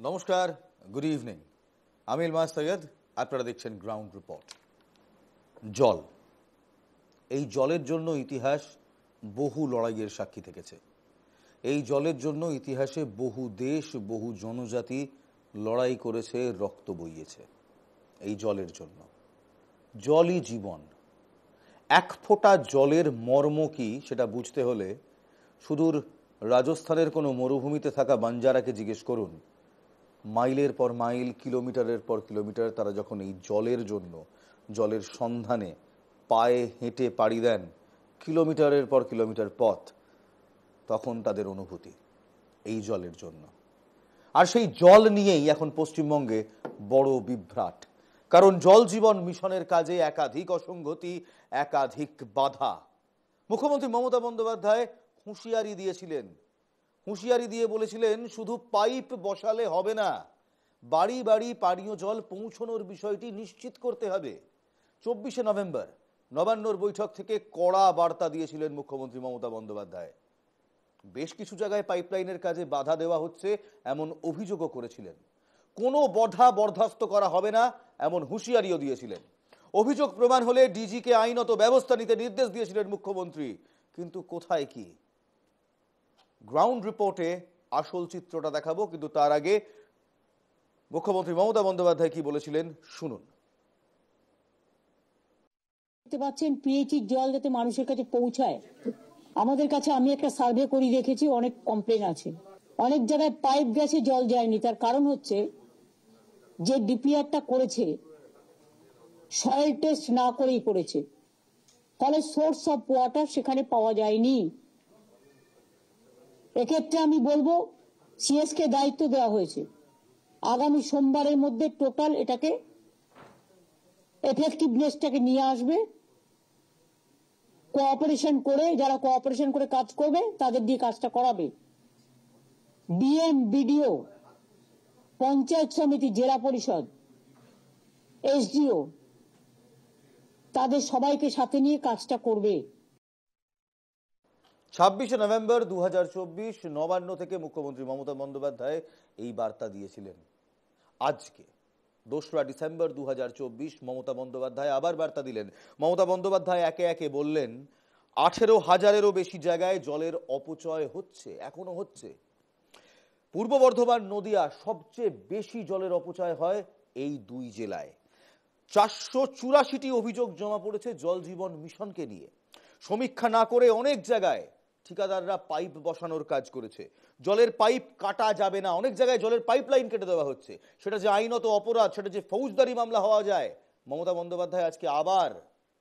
নমস্কার, good evening. আমি ইলমাস সৈয়দ, আপনারা দেখছেন গ্রাউন্ড রিপোর্ট। জল, এই জলের জন্য ইতিহাস বহু লড়াইয়ের সাক্ষী থেকেছে। এই জলের জন্য ইতিহাসে বহু দেশ, বহু জনজাতি লড়াই করেছে, রক্ত বইয়েছে এই জলের জন্য। জলই জীবন। এক ফোঁটা জলের মর্ম কি সেটা বুঝতে হলে সুদূর রাজস্থানের কোনো মরুভূমিতে থাকা বাঞ্জারাকে জিজ্ঞেস করুন। মাইলের পর মাইল, কিলোমিটারের পর কিলোমিটার তারা যখন এই জলের জন্য, জলের সন্ধানে পায়ে হেঁটে পাড়ি দেন কিলোমিটারের পর কিলোমিটার পথ, তখন তাদের অনুভূতি এই জলের জন্য। আর সেই জল নিয়েই এখন পশ্চিমবঙ্গে বড় বিভ্রাট। কারণ জল জীবন মিশনের কাজে একাধিক অসঙ্গতি, একাধিক বাধা। মুখ্যমন্ত্রী মমতা বন্দ্যোপাধ্যায় হুঁশিয়ারি দিয়েছিলেন, হুঁশিয়ারি দিয়ে বলেছিলেন শুধু পাইপ বসালে হবে না, বাড়ি বাড়ি পানীয় জল পৌঁছানোর বিষয়টি নিশ্চিত করতে হবে। 24শে নভেম্বর নবান্নর বৈঠক থেকে কড়া বার্তা দিয়েছিলেন মুখ্যমন্ত্রী মমতা বন্দ্যোপাধ্যায়। বেশ কিছু জায়গায় পাইপলাইনের কাজে বাধা দেওয়া হচ্ছে এমন অভিযোগও করেছিলেন। কোনো বাধা বরদাস্ত করা হবে না এমন হুঁশিয়ারিও দিয়েছিলেন। অভিযোগ প্রমাণ হলে ডিজিকে আইনত ব্যবস্থা নিতে নির্দেশ দিয়েছিলেন মুখ্যমন্ত্রী। কিন্তু কোথায় কি? গ্রাউন্ড রিপোর্টে আসল চিত্রটা দেখাবো, কিন্তু তার আগে মুখ্যমন্ত্রী মমতা বন্দ্যোপাধ্যায় কি বলেছিলেন শুনুন। দেখতে পাচ্ছেন পিএইচির জল যাতে মানুষের কাছে পৌঁছায়। আমাদের কাছে আমি একটা সার্ভে করে দেখেছি, অনেক কমপ্লেন আছে। অনেক জায়গায় পাইপ গেছে, জল যায়নি। তার কারণ হচ্ছে যে ডিপিআরটা করেছে সয়েল টেস্ট না করেই করেছে, ফলে সোর্স অফ ওয়াটার সেখানে পাওয়া যায়নি। এক্ষেত্রে আমি বলবো সিএসকে দায়িত্ব দেওয়া হয়েছে, আগামী সোমবারের মধ্যে টোটাল এটাকে এফেক্টিভনেসটাকে নিয়ে আসবে। কোঅপারেশন করে, যারা কোঅপারেশন করে কাজ করবে তাদের দিয়ে কাজটা করাবে। ডিএম, বিডিও, পঞ্চায়েত সমিতি, জেলা পরিষদ, এসডিও, তাদের সবাইকে সাথে নিয়ে কাজটা করবে। 26শে নভেম্বর 2024 নবান্ন থেকে মুখ্যমন্ত্রী মমতা বন্দ্যোপাধ্যায় এই বার্তা দিয়েছিলেন। আজকে 2রা ডিসেম্বর 2024 মমতা বন্দ্যোপাধ্যায় আবার বার্তা দিলেন। মমতা বন্দ্যোপাধ্যায় একে একে বললেন 18,000-এরও বেশি জায়গায় জলের অপচয় হচ্ছে, এখনো হচ্ছে। পূর্ব বর্ধমান, নদিয়া সবচেয়ে বেশি জলের অপচয় হয় এই দুই জেলায়। 484টি অভিযোগ জমা পড়েছে জল জীবন মিশনকে নিয়ে। সমীক্ষা না করে অনেক জায়গায় ঠিকাদাররা পাইপ বসানোর কাজ করেছে। জলের পাইপ কাটা যাবে না, অনেক জায়গায় জলের পাইপলাইন কেটে দেওয়া হচ্ছে। সেটা যে আইনত অপরাধ, সেটা যে ফৌজদারি মামলা হওয়া যায়, মমতা বন্দ্যোপাধ্যায় আজকে আবার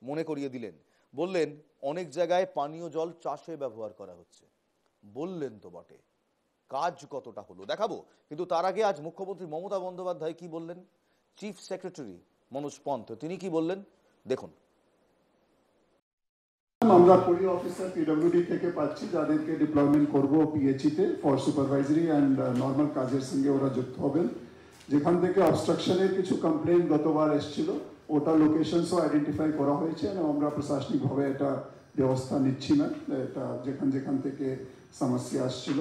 মনে করিয়ে দিলেন। বললেন অনেক জায়গায় পানীয় জল চাষে ব্যবহার করা হচ্ছে। বললেন তো বটে, কাজ কতটা হলো দেখাবো। কিন্তু তার আগে আজ মুখ্যমন্ত্রী মমতা বন্দ্যোপাধ্যায় কি বললেন, চিফ সেক্রেটারি মনোজ পন্থ তিনি কি বললেন দেখুন। আমরা পুলিশ অফিসার পিডব্লিউডি থেকে পাচ্ছি, যাদেরকে ডিপ্লয়মেন্ট করব পিএইচিতে ফর সুপারভাইজারি অ্যান্ড নর্মাল কাজের সঙ্গে ওরা যুক্ত হবেন। যেখান থেকে অবস্ট্রাকশনের কিছু কমপ্লেন গতবার এসেছিল, ওটা লোকেশনসও আইডেন্টিফাই করা হয়েছে এবং আমরা প্রশাসনিকভাবে এটা ব্যবস্থা নিচ্ছি ম্যাম। এটা যেখান থেকে সমস্যা আসছিল,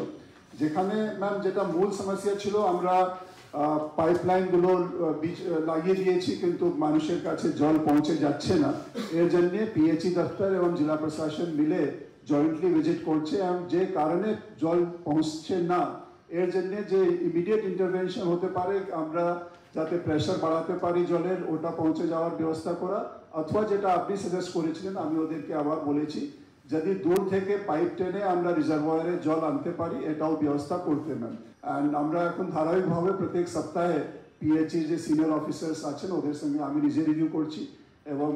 যেখানে ম্যাম যেটা মূল সমস্যা ছিল, আমরা পাইপলাইনগুলো লাগিয়ে দিয়েছি কিন্তু মানুষের কাছে জল পৌঁছে যাচ্ছে না। এর জন্য পিএইচই দপ্তর এবং জেলা প্রশাসন মিলে জয়েন্টলি ভিজিট করছে এবং যে কারণে জল পৌঁছছে না, এর জন্য যে ইমিডিয়েট ইন্টারভেনশন হতে পারে, আমরা যাতে প্রেশার বাড়াতে পারি জলের, ওটা পৌঁছে যাওয়ার ব্যবস্থা করা। অথবা যেটা আপনি সাজেস্ট করেছিলেন, আমি ওদেরকে আবার বলেছি, যদি দূর থেকে পাইপ টেনে আমরা রিজার্ভয়ারে জল আনতে পারি, এটাও ব্যবস্থা করতে ম্যাম। অ্যান্ড আমরা এখন ধারাবাহিকভাবে প্রত্যেক সপ্তাহে পিএইচই যে সিনিয়র অফিসার্স আছেন ওদের সঙ্গে আমি নিজে রিভিউ করছি এবং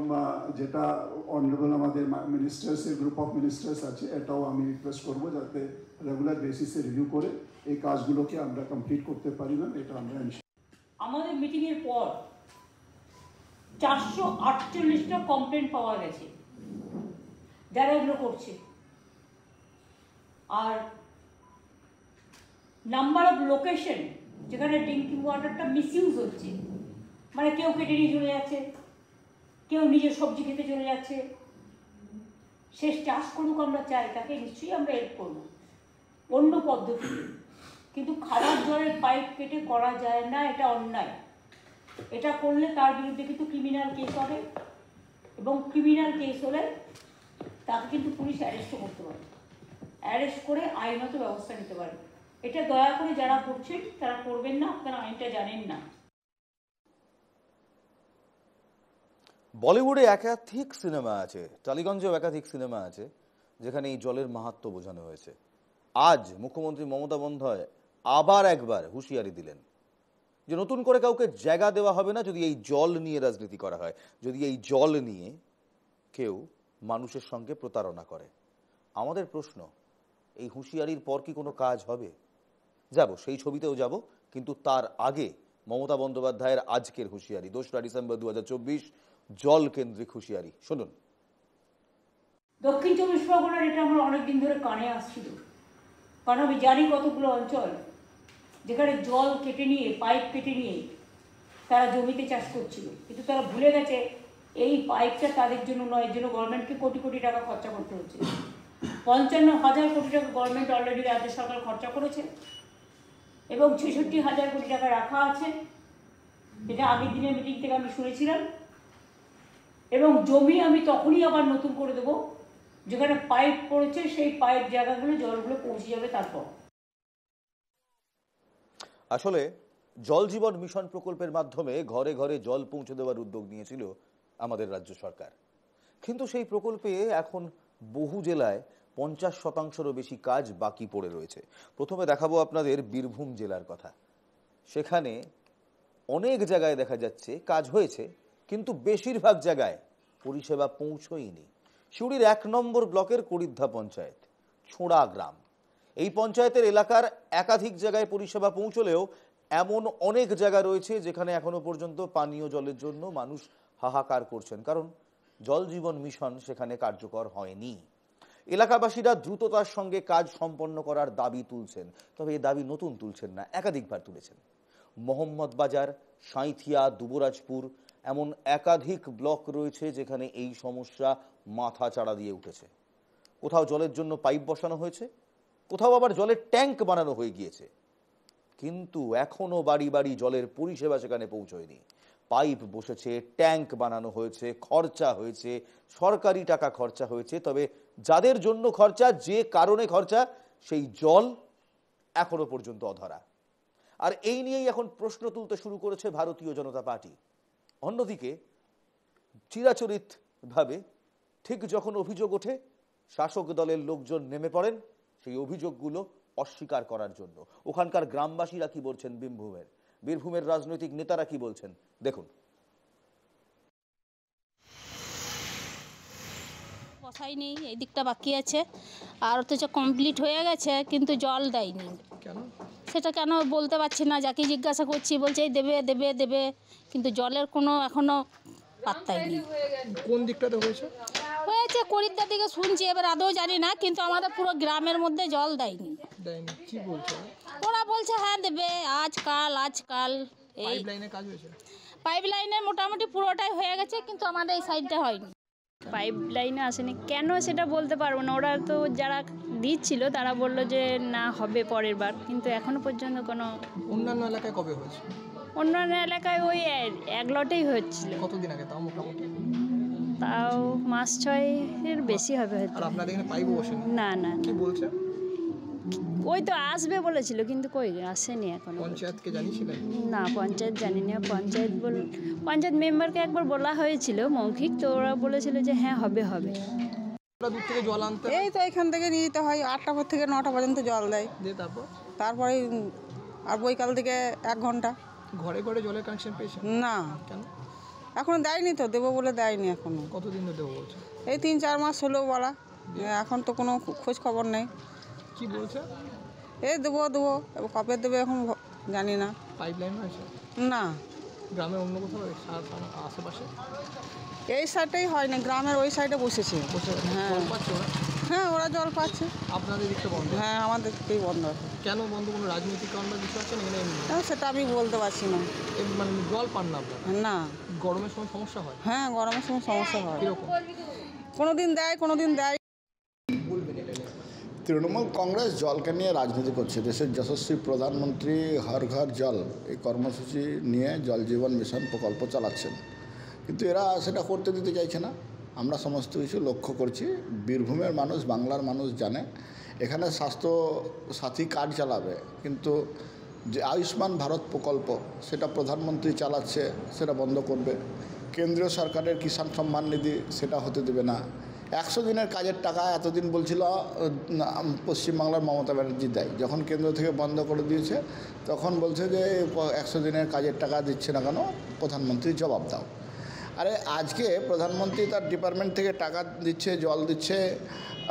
যেটা অনারেবল আমাদের মিনিস্টার্সের গ্রুপ অফ মিনিস্টার্স আছে, এটাও আমি রিকোয়েস্ট করবো যাতে রেগুলার বেসিসে রিভিউ করে এই কাজগুলোকে আমরা কমপ্লিট করতে পারি ম্যাম। এটা আমরা আমাদের মিটিংয়ের পর 448টা কমপ্লেন পাওয়া গেছে যারা এগুলো করছে। আর নাম্বার অফ লোকেশন যেখানে ড্রিঙ্কিং ওয়াটারটা মিসইউজ হচ্ছে, মানে কেউ কেটে নিয়ে চলে যাচ্ছে, কেউ নিজের সবজি খেতে চলে যাচ্ছে। শেষ চাষ করুক আমরা চাই, তাকে নিশ্চয়ই আমরা হেল্প করবো অন্য পদ্ধতিতে। কিন্তু খারাপ জলের পাইপ কেটে করা যায় না, এটা অন্যায়। এটা করলে তার বিরুদ্ধে কিন্তু ক্রিমিনাল কেস হবে, এবং ক্রিমিনাল কেস হলে তাকে কিন্তু পুলিশ অ্যারেস্টও করতে পারে, অ্যারেস্ট করে আইনত ব্যবস্থা নিতে পারে। এটা দয়া করে যারা করছেন তারা করবেন না, আপনারা আইনটা জানেন না। বলিউডে একাধিক সিনেমা আছে, টালিগঞ্জেও একাধিক সিনেমা আছে যেখানে এই জলের মাহাত্ম্য বোঝানো হয়েছে। আজ মুখ্যমন্ত্রী মমতা বন্দ্যোপাধ্যায় আবার একবার হুঁশিয়ারি দিলেন যে নতুন করে কাউকে জায়গা দেওয়া হবে না যদি এই জল নিয়ে রাজনীতি করা হয়, যদি এই জল নিয়ে কেউ মানুষের সঙ্গে প্রতারণা করে। আমাদের প্রশ্ন, এই হুঁশিয়ারির পর কি কোনো কাজ হবে? যাব, সেই ছবিতেও যাব, কিন্তু তার আগে মমতা বন্দ্যোপাধ্যায়ের আজকের হুঁশিয়ারি, 2রা ডিসেম্বর 2024, জল কেন্দ্রিক হুঁশিয়ারি শুনুন। দক্ষিণ চব্বিশ পরগনার এটা আমার অনেকদিন ধরে কানে আসছিল, কারণ আমি জানি কতগুলো অঞ্চল যেখানে জল কেটে নিয়ে, পাইপ কেটে নিয়ে তারা জমিতে চাষ করছিল, কিন্তু তারা ভুলে গেছে এই পাইপটা তাদের জন্য নয়, এর জন্য গভর্নমেন্টকে কোটি কোটি টাকা খরচা করতে হচ্ছে। 55,000 কোটি টাকা গভর্নমেন্ট অলরেডি রাজ্য সরকার খরচা করেছে, এবং 66,000 কোটি টাকা রাখা আছে, যেটা আগের দিনের মিটিং থেকে আমি শুনেছিলাম। এবং জমি আমি তখনই আবার নতুন করে দেবো যেখানে পাইপ পড়েছে, সেই পাইপ জায়গাগুলো জলগুলো পৌঁছে যাবে তারপর। আসলে জল জীবন মিশন প্রকল্পের মাধ্যমে ঘরে ঘরে জল পৌঁছে দেওয়ার উদ্যোগ নিয়েছিল আমাদের রাজ্য সরকার, কিন্তু সেই প্রকল্পে এখন বহু জেলায় 50%-রও বেশি কাজ বাকি পড়ে রয়েছে। প্রথমে দেখাবো আপনাদের বীরভূম জেলার কথা। সেখানে অনেক জায়গায় দেখা যাচ্ছে কাজ হয়েছে, কিন্তু বেশিরভাগ জায়গায় পরিষেবা পৌঁছয়নি। সিউড়ির 1 নম্বর ব্লকের করিদ্ধা পঞ্চায়েত, ছোঁড়া গ্রাম, এই পঞ্চায়েতের এলাকার একাধিক জায়গায় পরিষেবা পৌঁছলেও এমন অনেক জায়গা রয়েছে যেখানে এখনো পর্যন্ত পানীয় জলের জন্য মানুষ হাহাকার করছেন, কারণ জল জীবন মিশন সেখানে কার্যকর হয়নি। এলাকাবাসীরা দ্রুততার সঙ্গে কাজ সম্পন্ন করার দাবি তুলছেন, তবে এই দাবি নতুন তুলছেন না, একাধিকবার তুলেছেন। মোহাম্মদ বাজার, সাঁইথিয়া, দুবরাজপুর এমন একাধিক ব্লক রয়েছে যেখানে এই সমস্যা মাথা চাড়া দিয়ে উঠেছে। কোথাও জলের জন্য পাইপ বসানো হয়েছে, কোথাও আবার জলের ট্যাঙ্ক বানানো হয়ে গিয়েছে, কিন্তু এখনো বাড়ি বাড়ি জলের পরিষেবা সেখানে পৌঁছয়নি। পাইপ বসেছে, ট্যাঙ্ক বানানো হয়েছে, খরচা হয়েছে, সরকারি টাকা খরচা হয়েছে, তবে যাদের জন্য খরচা, যে কারণে খরচা, সেই জল এখনো পর্যন্ত অধরা। আর এই নিয়েই এখন প্রশ্ন তুলতে শুরু করেছে ভারতীয় জনতা পার্টি। অন্যদিকে চিরাচরিত ভাবে ঠিক যখন অভিযোগ ওঠে, শাসক দলের লোকজন নেমে পড়েন সেই অভিযোগগুলো অস্বীকার করার জন্য। ওখানকার গ্রামবাসীরা কি বলছেন, বীরভূমের রাজনৈতিক নেতারা কি বলছেন, দেখুন। বসাই নেই, এই দিকটা বাকি আছে, আর অথচ কমপ্লিট হয়ে গেছে কিন্তু জল দেয়নি। কেন? সেটা কেন বলতে পারছি না, যাকে জিজ্ঞাসা করছি বলছে এই দেবে দেবে দেবে, কিন্তু জলের কোনো এখনো পাত্তাই নেই। কোন দিকটাতে হয়েছে? হয়েছে করিদ্দার দিকে শুনছি, এবার আদৌ জানি না, কিন্তু আমাদের পুরো গ্রামের মধ্যে জল দেয়নি। দেয়নি? কি বলছে ওরা বলছে হ্যাঁ দেবে, আজকাল এই পাইপ লাইনের কাজ হয়েছে? পাইপ লাইনের মোটামুটি পুরোটাই হয়ে গেছে, কিন্তু আমাদের এই সাইডটা হয়নি। পাইপ লাইনে আসেনি কেন সেটা বলতে পারবো না, ওরা তো যারা দিচ্ছিল তারা বললো যে না হবে পরের বার, কিন্তু এখনো পর্যন্ত কোনো। অন্যান্য এলাকায় কবে হয়েছে? অন্যান্য এলাকায় ওই এক লটেই হচ্ছিল। কতদিন আগে তাও মোটামুটি? তাও মাস 6-এর বেশি হবে হয়তো। আর আপনাদের এখানে পাইপও বসেনি? না না কি বলছে? ওই তো আসবে বলেছিল কিন্তু কই আসেনি এখনো। পঞ্চায়েতকে জানিয়েছিলেন? না পঞ্চায়েত জানি না, পঞ্চায়েত মেম্বারকে একবার বলা হয়েছিল মৌখিক, তো ওরা বলেছিল যে হ্যাঁ হবে। দূর থেকে জল আনতে? এই তো এখান থেকে নিয়ে যেতে হয়, 8টা থেকে 9টা পর্যন্ত জল দেয়, দিয়ে তারপরে আর বৈকাল থেকে 1 ঘন্টা। ঘরে ঘরে জলের কানেকশন পেয়েছে? না, কেন এখনো দেয়নি, তো দেবো বলে দেয়নি এখনো। কতদিন ধরে দেবো বলছে? এই 3-4 মাস হলো বলা, এখন তো কোনো খোঁজ খবর নেই। কি বলছে? এই দেবো, কবে দেবে এখন জানি না। পাইপ লাইন হয়েছে? না, গ্রামের অন্য কোথাও আশেপাশে? এই সাইডটাই হয়নি, গ্রামের ওই সাইডে বসেছে। হ্যাঁ জল পাচ্ছে ওরা? হ্যাঁ, ওরা জল পাচ্ছে। আপনাদের দিকটা বন্ধ? হ্যাঁ, আমাদের দিকেই বন্ধ আছে। কেন বন্ধ? কোনো রাজনৈতিক কারণ বা কিছু আছে না? সেটা আমি বলতে পারছি না। মানে জল পান না আপনারা? না। গরমের সময় সমস্যা হয়? হ্যাঁ, গরমের সময় সমস্যা হয়। কিরকম? কোনোদিন দেয়, কোনোদিন দেয়। তৃণমূল কংগ্রেস জলকে নিয়ে রাজনীতি করছে। দেশের যশস্বী প্রধানমন্ত্রী হর ঘর জল এই কর্মসূচি নিয়ে জল জীবন মিশন প্রকল্প চালাচ্ছেন, কিন্তু এরা সেটা করতে দিতে চাইছে না। আমরা সমস্ত কিছু লক্ষ্য করছি। বীরভূমের মানুষ, বাংলার মানুষ জানে এখানে স্বাস্থ্য সাথী কার্ড চালাবে, কিন্তু যে আয়ুষ্মান ভারত প্রকল্প সেটা প্রধানমন্ত্রী চালাচ্ছে সেটা বন্ধ করবে। কেন্দ্রীয় সরকারের কিষাণ সম্মান নিধি সেটা হতে দেবে না। 100 দিনের কাজের টাকা এতদিন বলছিল পশ্চিমবাংলার মমতা ব্যানার্জি দেয়, যখন কেন্দ্র থেকে বন্ধ করে দিয়েছে তখন বলছে যে 100 দিনের কাজের টাকা দিচ্ছে না কেন, প্রধানমন্ত্রী জবাব দাও। আরে আজকে প্রধানমন্ত্রী তার ডিপার্টমেন্ট থেকে টাকা দিচ্ছে, জল দিচ্ছে,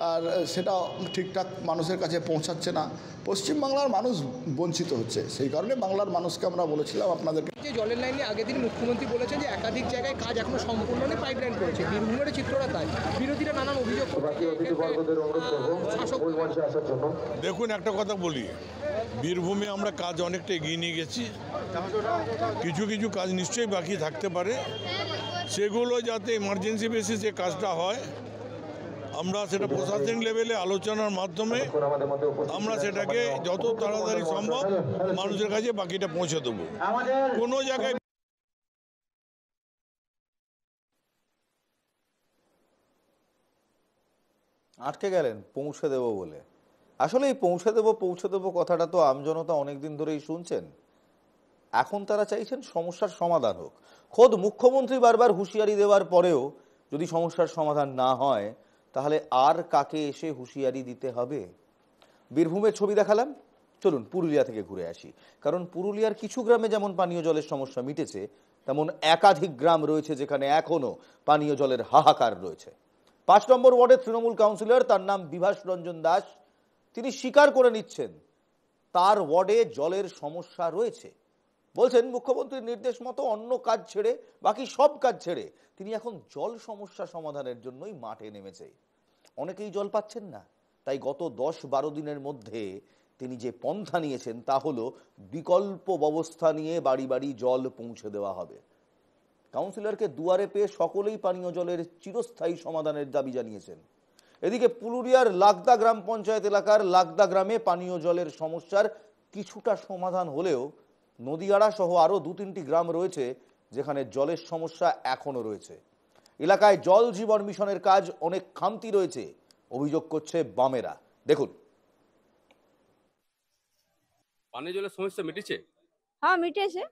আর সেটা ঠিকঠাক মানুষের কাছে পৌঁছাচ্ছে না। পশ্চিমবাংলার মানুষ বঞ্চিত হচ্ছে। সেই কারণে বাংলার মানুষকে আমরা বলেছিলাম আপনাদেরকে যে জলের লাইনে আগের দিন মুখ্যমন্ত্রী বলেছেন যে একাধিক জায়গায় কাজ এখনো সম্পূর্ণ নেই, পাইপলাইন করেছে। বীরভূমের চিত্রটা তাই, বিরোধীরা নানান অভিযোগ দেখুন, একটা কথা বলি, বীরভূমে আমরা কাজ অনেকটা এগিয়ে নিয়ে গেছি। কিছু কিছু কাজ নিশ্চয়ই বাকি থাকতে পারে, সেগুলো যাতে এমার্জেন্সি বেসিসে কাজটা হয়, আমরা সেটা প্রশাসনিক লেভেলে আলোচনার মাধ্যমে আমরা সেটাকে যত তাড়াতাড়ি সম্ভব মানুষের কাছে বাকিটা পৌঁছে দেবো। কোনো জায়গায় আটকে গেলেন পৌঁছে দেব বলে। আসলে এই পৌঁছে দেব কথাটা তো আমজনতা অনেকদিন ধরেই শুনছেন। এখন তারা চাইছেন সমস্যার সমাধান হোক। খোদ মুখ্যমন্ত্রী বারবার হুঁশিয়ারি দেওয়ার পরেও যদি সমস্যার সমাধান না হয়, তাহলে আর কাকে এসে হুঁশিয়ারি দিতে হবে? বীরভূমের ছবি দেখালাম, চলুন পুরুলিয়া থেকে ঘুরে আসি। কারণ পুরুলিয়ার কিছু গ্রামে যেমন পানীয় জলের সমস্যা মিটেছে, তেমন একাধিক গ্রাম রয়েছে যেখানে এখনো পানীয় জলের হাহাকার রয়েছে। 5 নম্বর ওয়ার্ডের তৃণমূল কাউন্সিলর, তার নাম বিভাস রঞ্জন দাস, তিনি স্বীকার করে নিচ্ছেন তার ওয়ার্ডে জলের সমস্যা রয়েছে। বলছেন মুখ্যমন্ত্রীর নির্দেশ মতো অন্য কাজ ছেড়ে, বাকি সব কাজ ছেড়ে তিনি এখন জল সমস্যা সমাধানের জন্যই মাঠে নেমেছে। অনেকেই জল পাচ্ছেন না, তাই গত 10-12 দিনের মধ্যে তিনি যে পন্থা নিয়েছেন তা হলো বিকল্প ব্যবস্থা নিয়ে বাড়ি বাড়ি জল পৌঁছে দেওয়া হবে। কাউন্সিলরকে দুয়ারে পেয়ে সকলেই পানীয় জলের চিরস্থায়ী সমাধানের দাবি জানিয়েছেন। এদিকে পুরুলিয়ার লাগদা গ্রাম পঞ্চায়েত এলাকার লাগদা গ্রামে পানীয় জলের সমস্যার কিছুটা সমাধান হলেও নদীয়াড়া সহ আরও 2-3টি গ্রাম রয়েছে যেখানে জলের সমস্যা এখনো রয়েছে। এলাকায় জল জীবন মিশনের কাজ অনেক খামতি রয়েছে, অভিযোগ করছে বামেরা। দেখুন, পানীয় জলের সমস্যা মিটেছে? হ্যাঁ মিটেছে,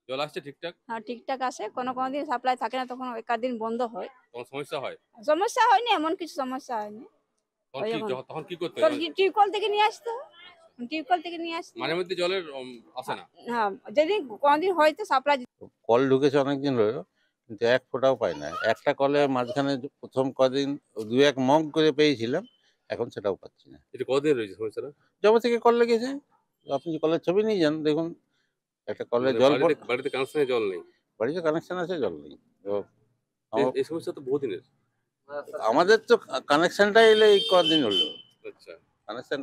জল আসছে ঠিকঠাক? হ্যাঁ ঠিকঠাক আসে, কোনো কোনো দিন সাপ্লাই থাকে না, তখন একাধ দিন বন্ধ হয়। তখন সমস্যা হয়? সমস্যা হয়নি, এমন কিছু সমস্যা হয়নি। তখন কি করতে তো হয়? টিউবকল থেকে নিয়ে আসতে হয়, টিউবকল থেকে নিয়ে আসতে মাঝে মধ্যে জলের আসে না? হ্যাঁ, যেদিন কোনোদিন হয়তো সাপ্লাই। কল ঢুকেছে অনেকদিন হলো, কিন্তু এক ফোঁটাও পাই না। একটা কলে মাঝখানে প্রথম কদিন 2-1 মগ করে পেয়েছিলাম, এখন সেটাও পাচ্ছি না। এটা কতদিন রয়েছে সমস্যাটা? জবে থেকে কল লেগেছে, আপনি কলের ছবি নিয়ে যান, দেখুন একটা কলে জল বাড়িতে কানেকশনে জল নেই? বাড়িতে কানেকশন আছে, জল নেই। তো এই সমস্যা তো বহুদিনের। আমাদের তো কানেকশনটা এলে এই কদিন হলো। আচ্ছা, কানেকশন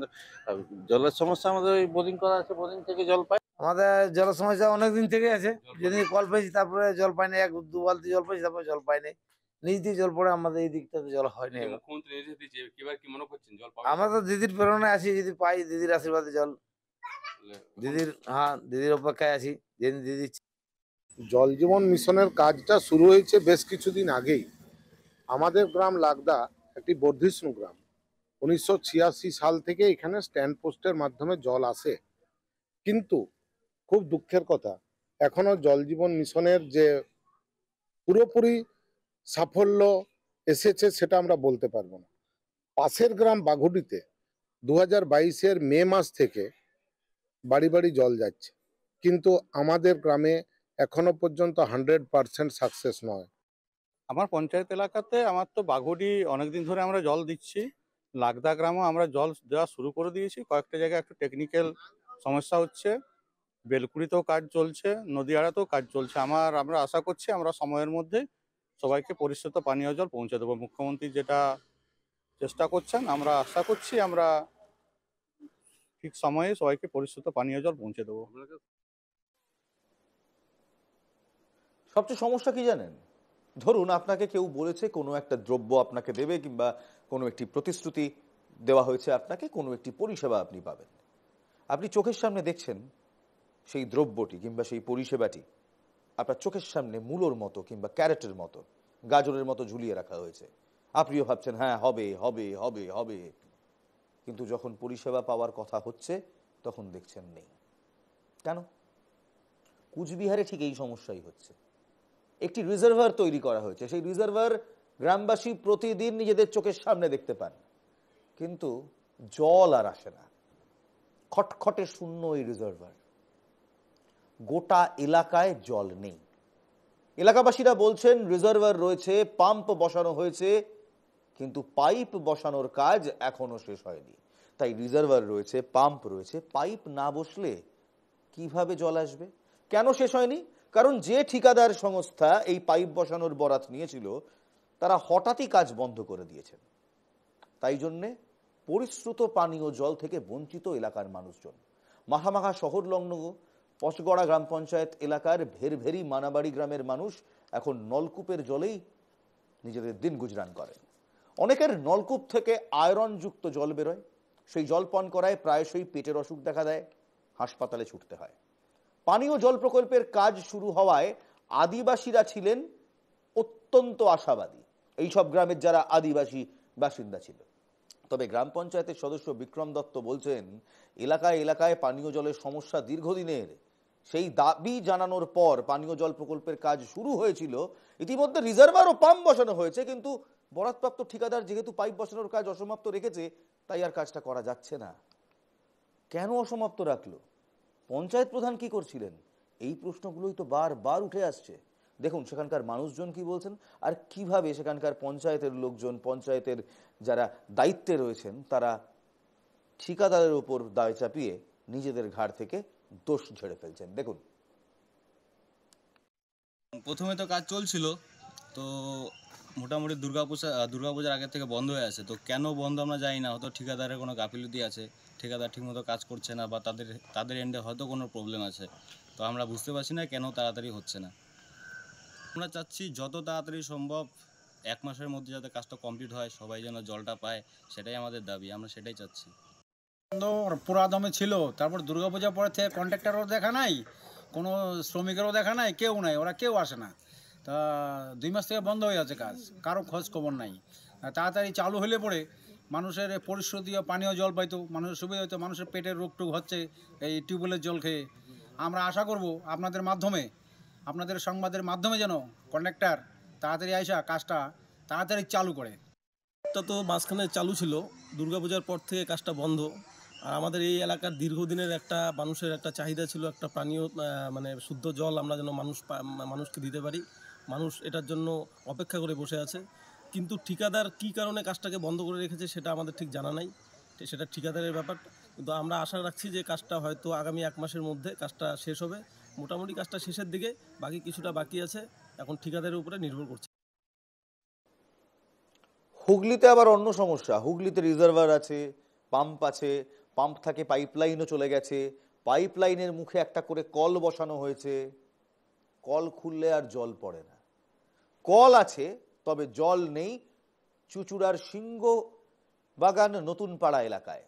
জলের সমস্যা আমাদের ওই বোরিং করা আছে, বোরিং থেকে জল পাই। আমাদের জলের সমস্যা অনেক দিন থেকে আছে। যেদিন কল পেয়েছি তারপরে জল পাই না, 1-2 বালতি জল পেয়েছি, তারপরে জল পাই নাই। নিজ দিয়ে জল পড়ে, আমাদের এই দিকটাতে জল হয়নি। মুখ্যমন্ত্রী নির্দেশ দিয়েছে, এবার কি মনে করছেন জল পাবেন? আমরা তো দিদির প্রেরণায় আছি, যদি পাই দিদির আশীর্বাদে জল, দিদির অপেক্ষায় আছি। যেদিন দিদি জল জীবন মিশনের কাজটা শুরু হয়েছে বেশ কিছুদিন আগেই। আমাদের গ্রাম লাগদা একটি বর্ধিষ্ণু গ্রাম। 1986 সাল থেকে এখানে স্ট্যান্ড পোস্টের মাধ্যমে জল আসে, কিন্তু খুব দুঃখের কথা এখনো জল জীবন মিশনের যে পুরোপুরি সাফল্য এসেছে সেটা আমরা বলতে পারবো না। পাশের গ্রাম বাঘুডিতে 2022-এর মে মাস থেকে বাড়ি বাড়ি জল যাচ্ছে, কিন্তু আমাদের গ্রামে এখনো পর্যন্ত 100% সাকসেস নয়। আমার পঞ্চায়েত এলাকাতে আমার তো বাঘুডি অনেকদিন ধরে আমরা জল দিচ্ছি। লাগদা গ্রামও আমরা জল দেওয়া শুরু করে দিয়েছি। কয়েকটা জায়গায় একটু টেকনিক্যাল সমস্যা হচ্ছে, বেলকুড়িতেও কাজ চলছে, নদীয়াড়াতেও কাজ চলছে। আমরা আশা করছি আমরা সময়ের মধ্যে সবাইকে পরিশুদ্ধ পানীয় জল পৌঁছে দেবো। মুখ্যমন্ত্রী যেটা চেষ্টা করছেন, আমরা আশা করছি আমরা ঠিক সময়ে সবাইকে পরিশুদ্ধ পানীয় জল পৌঁছে দেবো। সবচেয়ে সমস্যা কি জানেন? ধরুন আপনাকে কেউ বলেছে কোনো একটা দ্রব্য আপনাকে দেবে, কিংবা কোনো একটি প্রতিশ্রুতি দেওয়া হয়েছে আপনাকে, কোনো একটি পরিষেবা আপনি পাবেন। আপনি চোখের সামনে দেখছেন সেই দ্রব্যটি কিংবা সেই পরিষেবাটি আপনার চোখের সামনে মূলোর মতো কিংবা ক্যারেটের মতো, গাজরের মতো ঝুলিয়ে রাখা হয়েছে। আপনিও ভাবছেন হ্যাঁ হবে হবে হবে হবে, কিন্তু যখন পরিষেবা পাওয়ার কথা হচ্ছে তখন দেখছেন নেই। কেন? কুচবিহারে ঠিক এই সমস্যাই হচ্ছে। একটি রিজার্ভার তৈরি করা হয়েছে, সেই রিজার্ভার গ্রামবাসী প্রতিদিন নিজেদের চোখের সামনে দেখতে পান, কিন্তু জল আর আসে না। খটখটে শূন্য এই রিজার্ভার, গোটা এলাকায় জল নেই। এলাকাবাসীরা বলছেন রিজার্ভার রয়েছে, পাম্প বসানো হয়েছে, কিন্তু পাইপ বসানোর কাজ এখনো শেষ হয়নি। তাই রিজার্ভার রয়েছে, পাম্প রয়েছে, পাইপ না বসলে কিভাবে জল আসবে? কেন শেষ হয়নি? কারণ যে ঠিকাদার সংস্থা এই পাইপ বসানোর বরাত নিয়েছিল তারা হঠাৎই কাজ বন্ধ করে দিয়েছেন। তাই জন্যে পরিশ্রুত পানীয় জল থেকে বঞ্চিত এলাকার মানুষজন। মাথামাখা শহর লগ্ন পচগড়া গ্রাম পঞ্চায়েত এলাকার ভেরভেরি মানাবাড়ি গ্রামের মানুষ এখন নলকূপের জলেই নিজেদের দিন গুজরান করেন। অনেকের নলকূপ থেকে আয়রনযুক্ত জল বেরোয়, সেই জল পান করায় প্রায়শই পেটের অসুখ দেখা দেয়, হাসপাতালে ছুটতে হয়। পানীয় জল প্রকল্পের কাজ শুরু হওয়ায় আদিবাসীরা ছিলেন অত্যন্ত আশাবাদী, এইসব গ্রামের যারা আদিবাসী বাসিন্দা ছিল। তবে গ্রাম পঞ্চায়েতের সদস্য বিক্রম দত্ত বলছেন এলাকায় এলাকায় পানীয় জলের সমস্যা দীর্ঘদিনের। সেই দাবি জানানোর পর পানীয় জল প্রকল্পের কাজ শুরু হয়েছিল। ইতিমধ্যে রিজার্ভার ও পাম্প বসানো হয়েছে, কিন্তু বরাদপ্রাপ্ত ঠিকাদার যেহেতু পাইপ বসানোর কাজ অসমাপ্ত রেখেছে, তাই আর কাজটা করা যাচ্ছে না। কেন অসমাপ্ত রাখলো? পঞ্চায়েত প্রধান কি করছিলেন? এই প্রশ্নগুলোই তো বারবার উঠে আসছে। দেখুন সেখানকার মানুষজন কি বলছেন, আর কিভাবে সেখানকার পঞ্চায়েতের লোকজন, পঞ্চায়েতের যারা দায়িত্বে রয়েছেন, তারা ঠিকাদারের উপর দায় চাপিয়ে নিজেদের ঘাড় থেকে দোষ ঝেড়ে ফেলছেন। দেখুন। প্রথমে তো কাজ চলছিল, তো মোটামুটি দুর্গাপূজার আগে থেকে বন্ধ হয়ে আছে। তো কেন বন্ধ আমরা জানি না, হয়তো ঠিকাদারের কোনো গাফিলতি আছে, ঠিকাদার ঠিকমতো কাজ করছে না, বা তাদের এন্ডে হয়তো কোনো প্রবলেম আছে। তো আমরা বুঝতে পারছি না কেন তাড়াতাড়ি হচ্ছে না। আমরা চাচ্ছি যত তাড়াতাড়ি সম্ভব 1 মাসের মধ্যে যাতে কাজটা কমপ্লিট হয়, সবাই যেন জলটা পায়, সেটাই আমাদের দাবি, আমরা সেটাই চাচ্ছি। পুরা দমে ছিল, তারপর দুর্গাপূজা পরে থেকে কন্ট্রাক্টরও দেখা নাই, কোনো শ্রমিকেরও দেখা নাই, কেউ নাই, ওরা কেউ আসে না। তা 2 মাস থেকে বন্ধ হয়ে আছে কাজ, কারো খোঁজ খবর নাই। তাড়াতাড়ি চালু হলে পরে মানুষের পরিশোধীয় পানীয় জল পাইতো, মানুষের সুবিধা হতো, মানুষের পেটের রোগটুক হচ্ছে এই টিউবওয়েলের জল খেয়ে। আমরা আশা করব আপনাদের মাধ্যমে, আপনাদের সংবাদের মাধ্যমে যেন কন্ট্রাক্টর তাড়াতাড়ি আইসা কাজটা তাড়াতাড়ি চালু করে। তো মাঝখানে চালু ছিল, দুর্গাপূজার পর থেকে কাজটা বন্ধ। আর আমাদের এই এলাকার দীর্ঘদিনের একটা মানুষের একটা চাহিদা ছিল, একটা পানীয় মানে শুদ্ধ জল আমরা যেন মানুষকে দিতে পারি। মানুষ এটার জন্য অপেক্ষা করে বসে আছে, কিন্তু ঠিকাদার কী কারণে কাজটাকে বন্ধ করে রেখেছে সেটা আমাদের ঠিক জানা নাই, সেটা ঠিকাদারের ব্যাপার। কিন্তু আমরা আশা রাখছি যে কাজটা হয়তো আগামী 1 মাসের মধ্যে কাজটা শেষ হবে। মোটামুটি কাজটা শেষের দিকে, বাকি কিছুটা বাকি আছে, এখন ঠিকাদারের উপরে নির্ভর করছে। হুগলিতে আবার অন্য সমস্যা। হুগলিতে রিজার্ভার আছে, পাম্প আছে, পাম্প থেকে পাইপলাইনও চলে গেছে, পাইপলাইনের মুখে একটা করে কল বসানো হয়েছে। কল খুললে আর জল পড়ে না। কল আছে তবে জল নেই চুচুড়ার সিংহ বাগান নতুন পাড়া এলাকায়।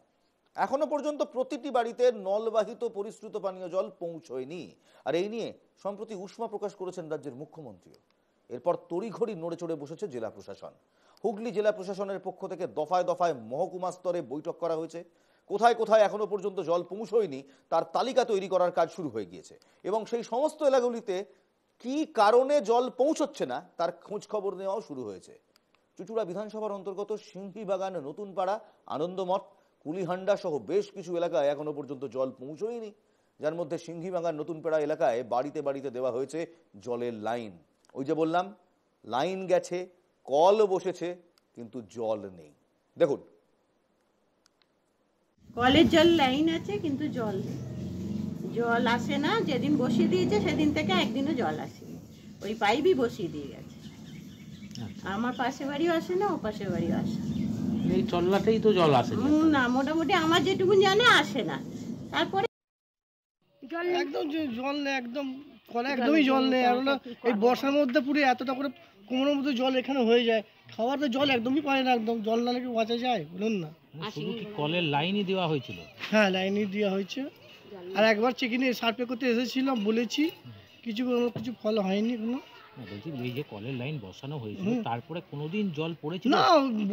এখনো পর্যন্ত প্রতিটি বাড়িতে নলবাহিত পরিশ্রুত পানীয় জল পৌঁছয়নি। আর এই নিয়ে সম্প্রতি উষ্মা প্রকাশ করেছেন রাজ্যের মুখ্যমন্ত্রীও। এরপর তড়িঘড়ি নড়ে চড়ে বসেছে জেলা প্রশাসন। হুগলি জেলা প্রশাসনের পক্ষ থেকে দফায় দফায় মহকুমা স্তরে বৈঠক করা হয়েছে। কোথায় কোথায় এখনো পর্যন্ত জল পৌঁছয়নি তার তালিকা তৈরি করার কাজ শুরু হয়ে গিয়েছে, এবং সেই সমস্ত এলাকাগুলিতে কি কারণে জল পৌঁছচ্ছে না তার খোঁজ খবর নেওয়াও শুরু হয়েছে। চুচুড়া বিধানসভার অন্তর্গত সিংহীবাগান নতুন পাড়া, আনন্দমঠ, কুলিহান্ডা সহ বেশ কিছু এলাকায় এখনো পর্যন্ত জল পৌঁছয়নি, যার মধ্যে সিংহীবাগান নতুন পাড়া এলাকায় বাড়িতে বাড়িতে দেওয়া হয়েছে জলের লাইন। ওই যে বললাম, লাইন গেছে, কল বসেছে, কিন্তু জল নেই। দেখুন, কলের জল লাইন আছে কিন্তু জল নেই, জল আসে না। যেদিন বসিয়ে দিয়েছে সেদিন থেকে একদিনও জল আসেনি, ওই পাইপই বসিয়ে দিয়ে গেছে। আমার পাশে বাড়িও আসে না, ও পাশে বাড়িও আসে না। এই চল্লাতেই তো জল আসে না, মোটামুটি আমার যেটুকু জানে আসে না। তারপরে একদম জল নেই, একদম কলে একদমই জল নেই। আর এই বর্ষার মধ্যে পুরো এতটা করে কোমরের মধ্যে জল এখানে হয়ে যায়। খাওয়ার তো জল একদমই পায় না, একদম জল না নাকি বাঁচা যায় বলুন না। শুধু কি কলের লাইনই দেওয়া হয়েছিল? হ্যাঁ, লাইনই দেওয়া হয়েছে। আর একবার চেকিংয়ে সার্ভে করতে এসেছিলাম, বলেছি কিছু ফল হয়নি কোনো। বলছি এই যে কলের লাইন বসানো হয়েছিল তারপরে কোনোদিন জল পড়েছিল? না,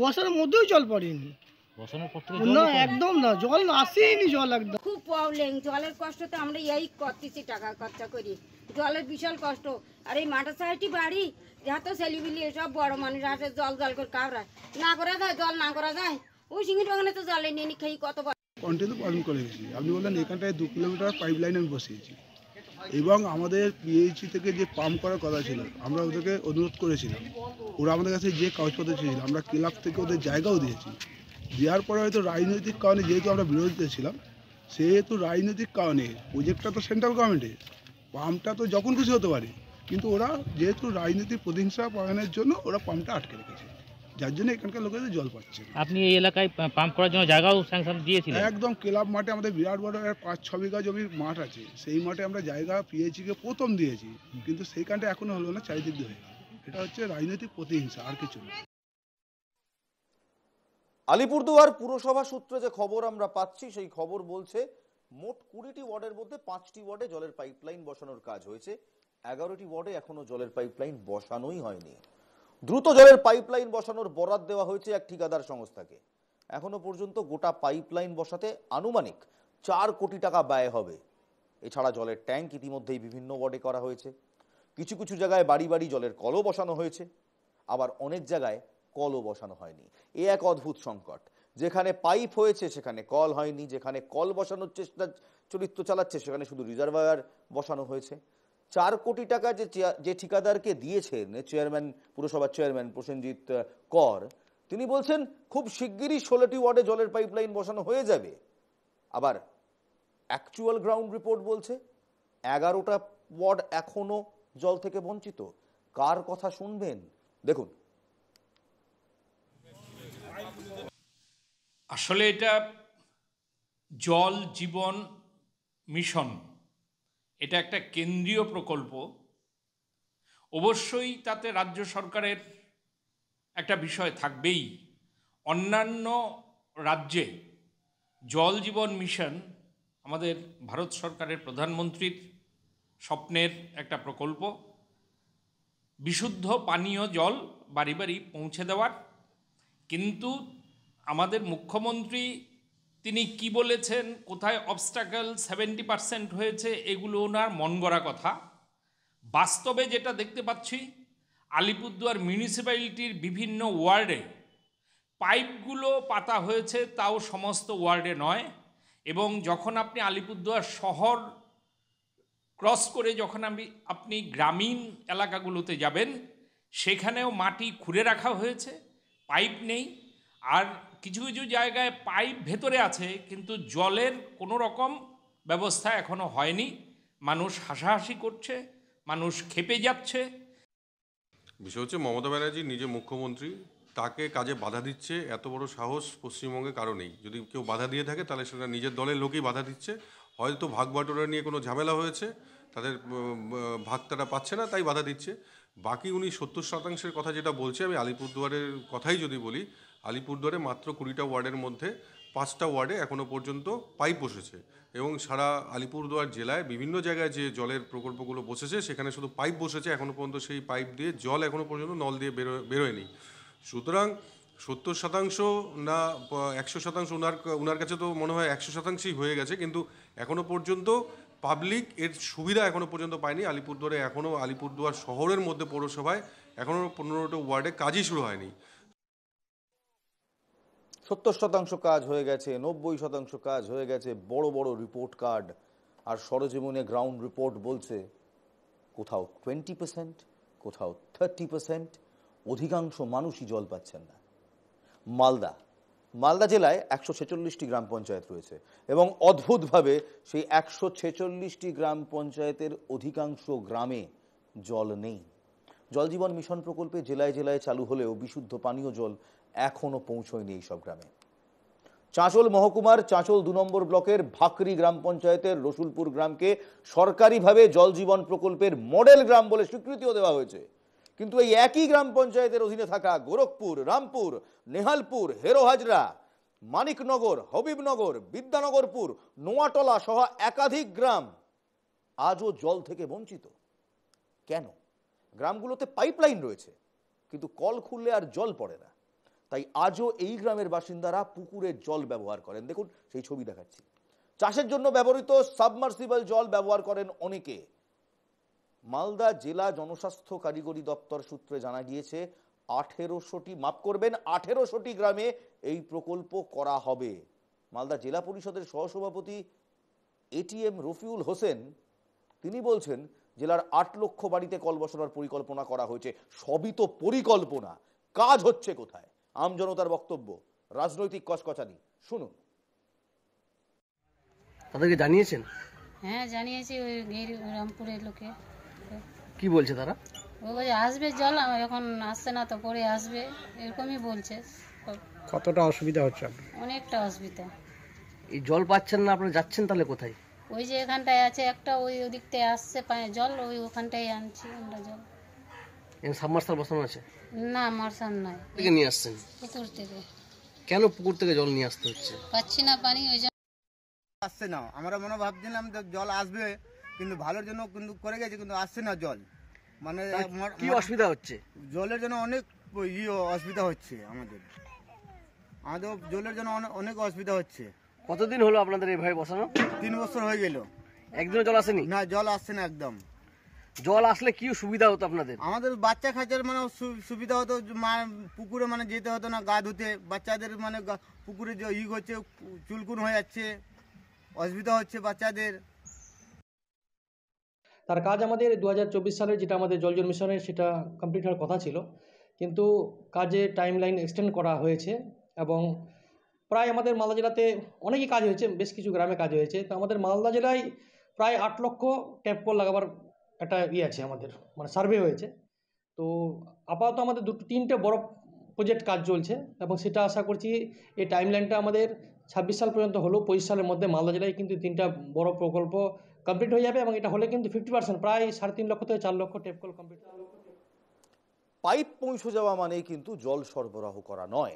বসানোর মধ্যেও জল পড়েনি। বসানোর পর থেকে না, একদম না, জল আসেইনি, জল একদম। খুব প্রবলেম, জলের কষ্ট তো আমরা এই করতেছি, টাকা খরচা করি, জলের বিশাল কষ্ট। আর এই মাঠের সাইডটি বাড়ি, যত ছেলেপিলি সব বড় মানুষ আসে, জল করে কাবড়ায়, না করা যায়, জল না করা যায়। ওই সিঙ্গি বাগানে তো জলে নিয়ে খেয়ে কত কন্টিনিউ পালন করে গেছি। আপনি বললেন এখানটায় 2 কিলোমিটার পাইপ লাইন আমি বসিয়েছি, এবং আমাদের পিএইচি থেকে যে পাম্প করার কথা ছিল আমরা ওদেরকে অনুরোধ করেছিলাম, ওরা আমাদের কাছে যে কাগজপত্র চেয়েছিল আমরা ক্লাব থেকে ওদের জায়গাও দিয়েছি। দেওয়ার পরে হয়তো রাজনৈতিক কারণে, যেহেতু আমরা বিরোধীতে ছিলাম, সেহেতু রাজনৈতিক কারণে প্রজেক্টটা তো সেন্ট্রাল গভর্নমেন্টের, পাম্পটা তো যখন খুশি হতে পারে, কিন্তু ওরা যেহেতু রাজনৈতিক প্রতিহিংসা পালনের জন্য ওরা পাম্পটা আটকে রেখেছে, যার জন্য এখানকার লোকেদের জল পাচ্ছে। আপনি এই এলাকায় পাম্প করার জন্য জায়গাও স্যাংশন দিয়েছিলেন? একদম, ক্লাব মাঠে আমাদের বিরাট বড় 5-6 বিঘা জমির মাঠ আছে, সেই মাঠে আমরা জায়গা পিএইচিকে প্রথম দিয়েছি, কিন্তু সেইখানটা এখনো হলো না, চারিদিক দিয়ে হয়ে গেল। এটা হচ্ছে রাজনৈতিক প্রতিহিংসা, আর কিছু না। আলিপুরদুয়ার পুরসভা সূত্রে যে খবর আমরা পাচ্ছি, সেই খবর বলছে মোট 20টি ওয়ার্ডের মধ্যে 5টি ওয়ার্ডে জলের পাইপলাইন বসানোর কাজ হয়েছে, 11টি ওয়ার্ডে এখনো জলের পাইপলাইন বসানোই হয়নি। দ্রুত জলের পাইপলাইন বসানোর বরাদ দেওয়া হয়েছে এক ঠিকাদার সংস্থাকে। এখনো পর্যন্ত গোটা পাইপলাইন বসাতে আনুমানিক 4 কোটি টাকা ব্যয় হবে। এছাড়া জলের ট্যাঙ্ক ইতিমধ্যেই বিভিন্ন ওয়ার্ডে করা হয়েছে, কিছু কিছু জায়গায় বাড়ি বাড়ি জলের কলও বসানো হয়েছে, আবার অনেক জায়গায় কলও বসানো হয়নি। এ এক অদ্ভুত সংকট, যেখানে পাইপ হয়েছে সেখানে কল হয়নি, যেখানে কল বসানোর চরিত্র চালাচ্ছে সেখানে শুধু রিজার্ভার বসানো হয়েছে। 4 কোটি টাকা যে ঠিকাদারকে দিয়েছেন চেয়ারম্যান, পুরসভার চেয়ারম্যান প্রসেনজিৎ কর, তিনি বলছেন খুব শিগগিরই 16টি ওয়ার্ডে জলের পাইপলাইন বসানো হয়ে যাবে। আবার অ্যাকচুয়াল গ্রাউন্ড রিপোর্ট বলছে 11টা ওয়ার্ড এখনো জল থেকে বঞ্চিত। কার কথা শুনবেন দেখুন। আসলে এটা জল জীবন মিশন, এটা একটা কেন্দ্রীয় প্রকল্প। অবশ্যই তাতে রাজ্য সরকারের একটা বিষয় থাকবেই। অন্যান্য রাজ্যে জল জীবন মিশন আমাদের ভারত সরকারের প্রধানমন্ত্রীর স্বপ্নের একটা প্রকল্প, বিশুদ্ধ পানীয় জল বাড়ি বাড়ি পৌঁছে দেওয়ার। কিন্তু আমাদের মুখ্যমন্ত্রী তিনি কি বলেছেন, কোথায় অবস্টাকল 70% হয়েছে, এগুলো ওনার মন গড়া কথা। বাস্তবে যেটা দেখতে পাচ্ছি, আলিপুরদুয়ার মিউনিসিপ্যালিটির বিভিন্ন ওয়ার্ডে পাইপগুলো পাতা হয়েছে, তাও সমস্ত ওয়ার্ডে নয়। এবং যখন আপনি আলিপুরদুয়ার শহর ক্রস করে যখন আপনি গ্রামীণ এলাকাগুলোতে যাবেন, সেখানেও মাটি খুঁড়ে রাখা হয়েছে, পাইপ নেই। আর কিছু কিছু জায়গায় পাইপ ভেতরে আছে, কিন্তু জলের কোনো রকম ব্যবস্থা এখনো হয়নি। মানুষ হাসাহাসি করছে, মানুষ ক্ষেপে যাচ্ছে। বিষয় হচ্ছে মমতা ব্যানার্জি নিজে মুখ্যমন্ত্রী, তাকে কাজে বাধা দিচ্ছে, এত বড় সাহস পশ্চিমবঙ্গে কারো নেই। যদি কেউ বাধা দিয়ে থাকে তাহলে সেটা নিজের দলের লোকই বাধা দিচ্ছে। হয়তো ভাগ বাটোয়ারা নিয়ে কোনো ঝামেলা হয়েছে, তাদের ভাগ তারা পাচ্ছে না তাই বাধা দিচ্ছে। বাকি উনি 70% কথা যেটা বলছে, আমি আলিপুরদুয়ারের কথাই যদি বলি, আলিপুরদুয়ারে মাত্র 20টা ওয়ার্ডের মধ্যে 5টা ওয়ার্ডে এখনও পর্যন্ত পাইপ বসেছে, এবং সারা আলিপুরদুয়ার জেলায় বিভিন্ন জায়গায় যে জলের প্রকল্পগুলো বসেছে সেখানে শুধু পাইপ বসেছে, এখনও পর্যন্ত সেই পাইপ দিয়ে জল এখনও পর্যন্ত নল দিয়ে বেরোয়নি। সুতরাং 70% না 100% ওনার কাছে তো মনে হয় 100%ই হয়ে গেছে, কিন্তু এখনও পর্যন্ত পাবলিক এর সুবিধা এখনও পর্যন্ত পায়নি। আলিপুরদুয়ারে এখনও আলিপুরদুয়ার শহরের মধ্যে পৌরসভায় এখনও 15টা ওয়ার্ডে কাজই শুরু হয়নি। 70% কাজ হয়ে গেছে, 90% কাজ হয়ে গেছে, বড় বড় রিপোর্ট কার্ড। আর সরজীবনে গ্রাউন্ড রিপোর্ট বলছে কোথাও 20%, কোথাও 30%, অধিকাংশ মানুষই জল পাচ্ছেন না। মালদা জেলায় 146টি গ্রাম পঞ্চায়েত রয়েছে, এবং অদ্ভুতভাবে সেই 146টি গ্রাম পঞ্চায়েতের অধিকাংশ গ্রামে জল নেই। জল জীবন মিশন প্রকল্পে জেলায় জেলায় চালু হলেও বিশুদ্ধ পানীয় জল এখনো পৌঁছয়নি এইসব গ্রামে। চাঁচল মহকুমার চাঁচল 2 নম্বর ব্লকের ভাকরি গ্রাম পঞ্চায়েতের রসুলপুর গ্রামকে সরকারিভাবে জল জীবন প্রকল্পের মডেল গ্রাম বলে স্বীকৃতিও দেওয়া হয়েছে। কিন্তু এই একই গ্রাম পঞ্চায়েতের অধীনে থাকা গোরখপুর, রামপুর, নেহালপুর, হেরোহাজরা মানিকনগর, হবিবনগর, বিদ্যানগরপুর, নোয়াটলা সহ একাধিক গ্রাম আজও জল থেকে বঞ্চিত। কেন? গ্রামগুলোতে পাইপলাইন রয়েছে, কিন্তু কল খুললে আর জল পড়ে না। তাই আজও এই গ্রামের বাসিন্দারা পুকুরের জল ব্যবহার করেন। দেখুন সেই ছবি দেখাচ্ছি। চাষের জন্য ব্যবহৃত সাবমার্সিবল জল ব্যবহার করেন অনেকে। মালদা জেলা জনস্বাস্থ্য কারিগরি দপ্তর সূত্রে জানা গিয়েছে 1800টি গ্রামে এই প্রকল্প করা হবে। মালদা জেলা পরিষদের সহসভাপতি এটিএম রফিউল হোসেন তিনি বলছেন, জেলার 8 লক্ষ বাড়িতে কল বসানোর পরিকল্পনা করা হয়েছে। সবই তো পরিকল্পনা, কাজ হচ্ছে কোথায়? আমজনতার বক্তব্য, রাজনৈতিক কচকচানি, শুনুন। তাদেরকে জানিয়েছেন? হ্যাঁ জানিয়েছি, ওই রামপুরের লোকে। কি বলছে তারা? ও বলছে আসবে জল, এখন আসছে না তো পরে আসবে, এরকমই বলছে। কতটা অসুবিধা হচ্ছে? অনেকটা অসুবিধা। এই জল পাচ্ছেন না, আপনারা যাচ্ছেন তাহলে কোথায়? ওই যে এখানটায় আছে একটা, ওই ওদিক থেকে আসছে জল, ওই ওখানটায় আনছি আমরা জল। এখানে সাবমার্সাল বসানো আছে? না মার্শাল নয়। থেকে নিয়ে আসছেন? পুকুর থেকে। কেন পুকুর থেকে জল নিয়ে আসতে হচ্ছে? পাচ্ছি না পানি, ওই জন্য আসছে না। আমরা মনে ভাবছিলাম জল আসবে, কিন্তু ভালোর জন্য কিন্তু করে গেছে, কিন্তু আসছে না জল। মানে কি অসুবিধা হচ্ছে? জলের জন্য অনেক অসুবিধা হচ্ছে আমাদের জলের জন্য অনেক অসুবিধা হচ্ছে। কতদিন হলো আপনাদের এইভাবে বসানো? 3 বছর হয়ে গেল। একদিনও জল আসেনি? না, জল আসছে না একদম। জল আসলে কি সুবিধা হতো আপনাদের? আমাদের বাচ্চা খাঁচার মানে সুবিধা হতো, পুকুরে মানে যেতে হতো না গা ধুতে। বাচ্চাদের মানে পুকুরে যে হচ্ছে, চুলকুন হয়ে যাচ্ছে, অসুবিধা হচ্ছে বাচ্চাদের। তার কাজ আমাদের 2024 সালে যেটা আমাদের জল জীবন মিশনের সেটা কমপ্লিট হওয়ার কথা ছিল, কিন্তু কাজের টাইম লাইন এক্সটেন্ড করা হয়েছে এবং প্রায় আমাদের মালদা জেলাতে অনেকই কাজ হয়েছে, বেশ কিছু গ্রামে কাজ হয়েছে। তো আমাদের মালদা জেলায় প্রায় 8 লক্ষ ট্যাপ কল লাগাবার একটা আছে আমাদের, মানে সার্ভে হয়েছে। তো আপাতত আমাদের 3টে বড় প্রজেক্ট কাজ চলছে এবং সেটা আশা করছি এই টাইম লাইনটা আমাদের 26 সাল পর্যন্ত হলো। 25 সালের মধ্যে মালদা জেলায় কিন্তু 3টা বড় প্রকল্প কমপ্লিট হয়ে যাবে এবং এটা হলে কিন্তু 50%, প্রায় 3.5 লক্ষ থেকে 4 লক্ষ ট্যাপ কল কমপ্লিট। পাইপ পৌঁছে যাওয়া মানেই কিন্তু জল সরবরাহ করা নয়।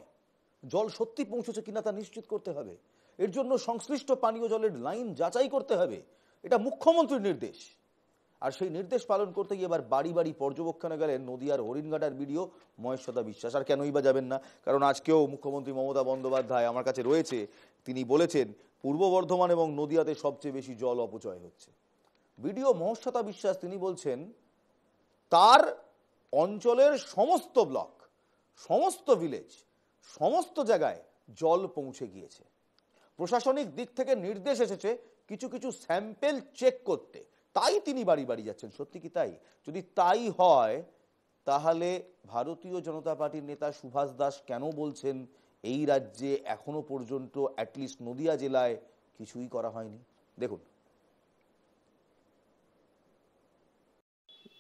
জল সত্যি পৌঁছেছে কিনা তা নিশ্চিত করতে হবে। এর জন্য সংশ্লিষ্ট পানীয় জলের লাইন যাচাই করতে হবে। এটা মুখ্যমন্ত্রীর নির্দেশ, আর সেই নির্দেশ পালন করতে গিয়ে এবার বাড়ি বাড়ি পর্যবেক্ষণে গেলেন নদিয়ার হরিণঘাটার বিডিও মহেশ্বতা বিশ্বাস। আর কেনই বা যাবেন না, কারণ আজকেও মুখ্যমন্ত্রী মমতা বন্দ্যোপাধ্যায় আমার কাছে রয়েছে, তিনি বলেছেন পূর্ব বর্ধমান এবং নদিয়াতে সবচেয়ে বেশি জল অপচয় হচ্ছে। বিডিও মহেশ্বতা বিশ্বাস তিনি বলছেন তার অঞ্চলের সমস্ত ব্লক, সমস্ত ভিলেজ, সমস্ত জায়গায় জল পৌঁছে গিয়েছে। প্রশাসনিক দিক থেকে নির্দেশ এসেছে কিছু কিছু স্যাম্পেল চেক করতে, তাই তিনি বাড়ি বাড়ি যাচ্ছেন। সত্যি কি তাই? যদি তাই হয় তাহলে ভারতীয় জনতা পার্টির নেতা সুভাষ দাস কেন বলছেন এই রাজ্যে এখনো পর্যন্ত অ্যাটলিস্ট নদিয়া জেলায় কিছুই করা হয়নি? দেখুন।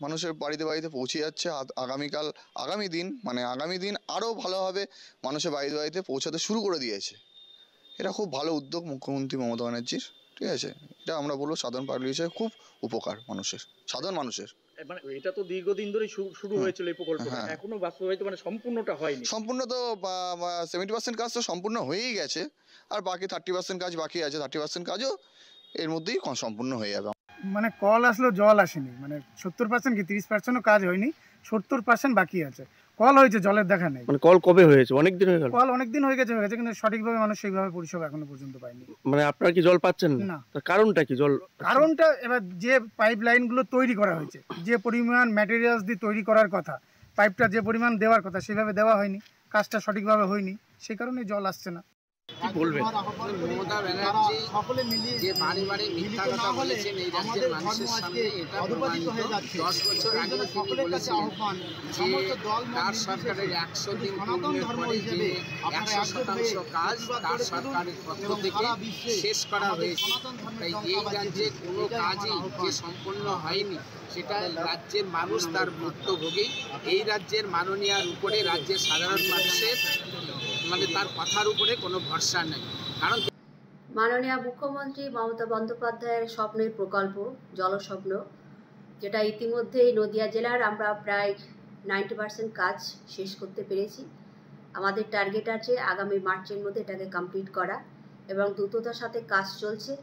মানুষের বাড়িতে বাড়িতে পৌঁছে যাচ্ছে। আগামী দিন আরও ভালোভাবে মানুষের বাড়িতে বাড়িতে পৌঁছাতে শুরু করে দিয়েছে। এটা খুব ভালো উদ্যোগ মুখ্যমন্ত্রী মমতা ব্যানার্জির, ঠিক আছে? এটা আমরা বলবো সাধারণ পাবলিক হিসেবে খুব উপকার সাধারণ মানুষের। মানে এটা তো দীর্ঘদিন ধরে শুরু হয়েছিল এই প্রকল্পটা, এখনো বাস্তবায়িত মানে সম্পূর্ণটা হয়নি। সম্পূর্ণ তো 70% কাজ তো সম্পূর্ণ হয়েই গেছে, আর বাকি 30% কাজ বাকি আছে। 30% কাজও এর মধ্যেই সম্পূর্ণ হয়ে যাবে। মানে কল আসলেও জল আসেনি, মানে 70% কি 30%ও কাজ হয়নি, 70% বাকি আছে। কল হয়েছে, জলের দেখা নেই। মানে কল কবে হয়েছে? অনেকদিন হয়ে গেল। কল অনেকদিন হয়ে গেছে, কিন্তু সঠিকভাবে মানুষ সেইভাবে পরিষেবা এখনো পর্যন্ত পায়নি। মানে আপনারা কি জল পাচ্ছেন না? তার কারণটা কি? কারণটা এবার যে পাইপ লাইনগুলো তৈরি করা হয়েছে, যে পরিমাণ ম্যাটেরিয়ালস দিয়ে তৈরি করার কথা, পাইপটা যে পরিমাণ দেওয়ার কথা সেভাবে দেওয়া হয়নি, কাজটা সঠিকভাবে হয়নি, সেই কারণে জল আসছে না। কি বলবেন? মমতা ব্যানার্জি যে বাড়ি বাড়ি মিথ্যা কথা বলেছেন এই রাজ্যের মানুষের সামনে, এটা প্রমাণিত। 10 বছর আগে তিনি বলেছিলেন যে তার সরকারের 100 দিন পূর্ণের পরে যে 100% কাজ তার সরকারের পক্ষ থেকে শেষ করা হয়েছে। তাই এই রাজ্যে কোনো কাজই যে সম্পন্ন হয়নি সেটা রাজ্যের মানুষ তার ভুক্তভোগী। এই রাজ্যের মাননীয়ার উপরে রাজ্যের সাধারণ মানুষের মানে তার কথার উপরে কোনো ভরসা নেই। কারণ মাননীয় মুখ্যমন্ত্রী মমতা বন্দ্যোপাধ্যায়ের স্বপ্নের প্রকল্প জলস্বপ্ন, যেটা ইতিমধ্যেই নদিয়া জেলার আমরা প্রায় 90% কাজ শেষ করতে পেরেছি। আমাদের টার্গেট আছে আগামী মার্চের মধ্যে এটাকে কমপ্লিট করা এবং দ্রুততার সাথে কাজ চলছে।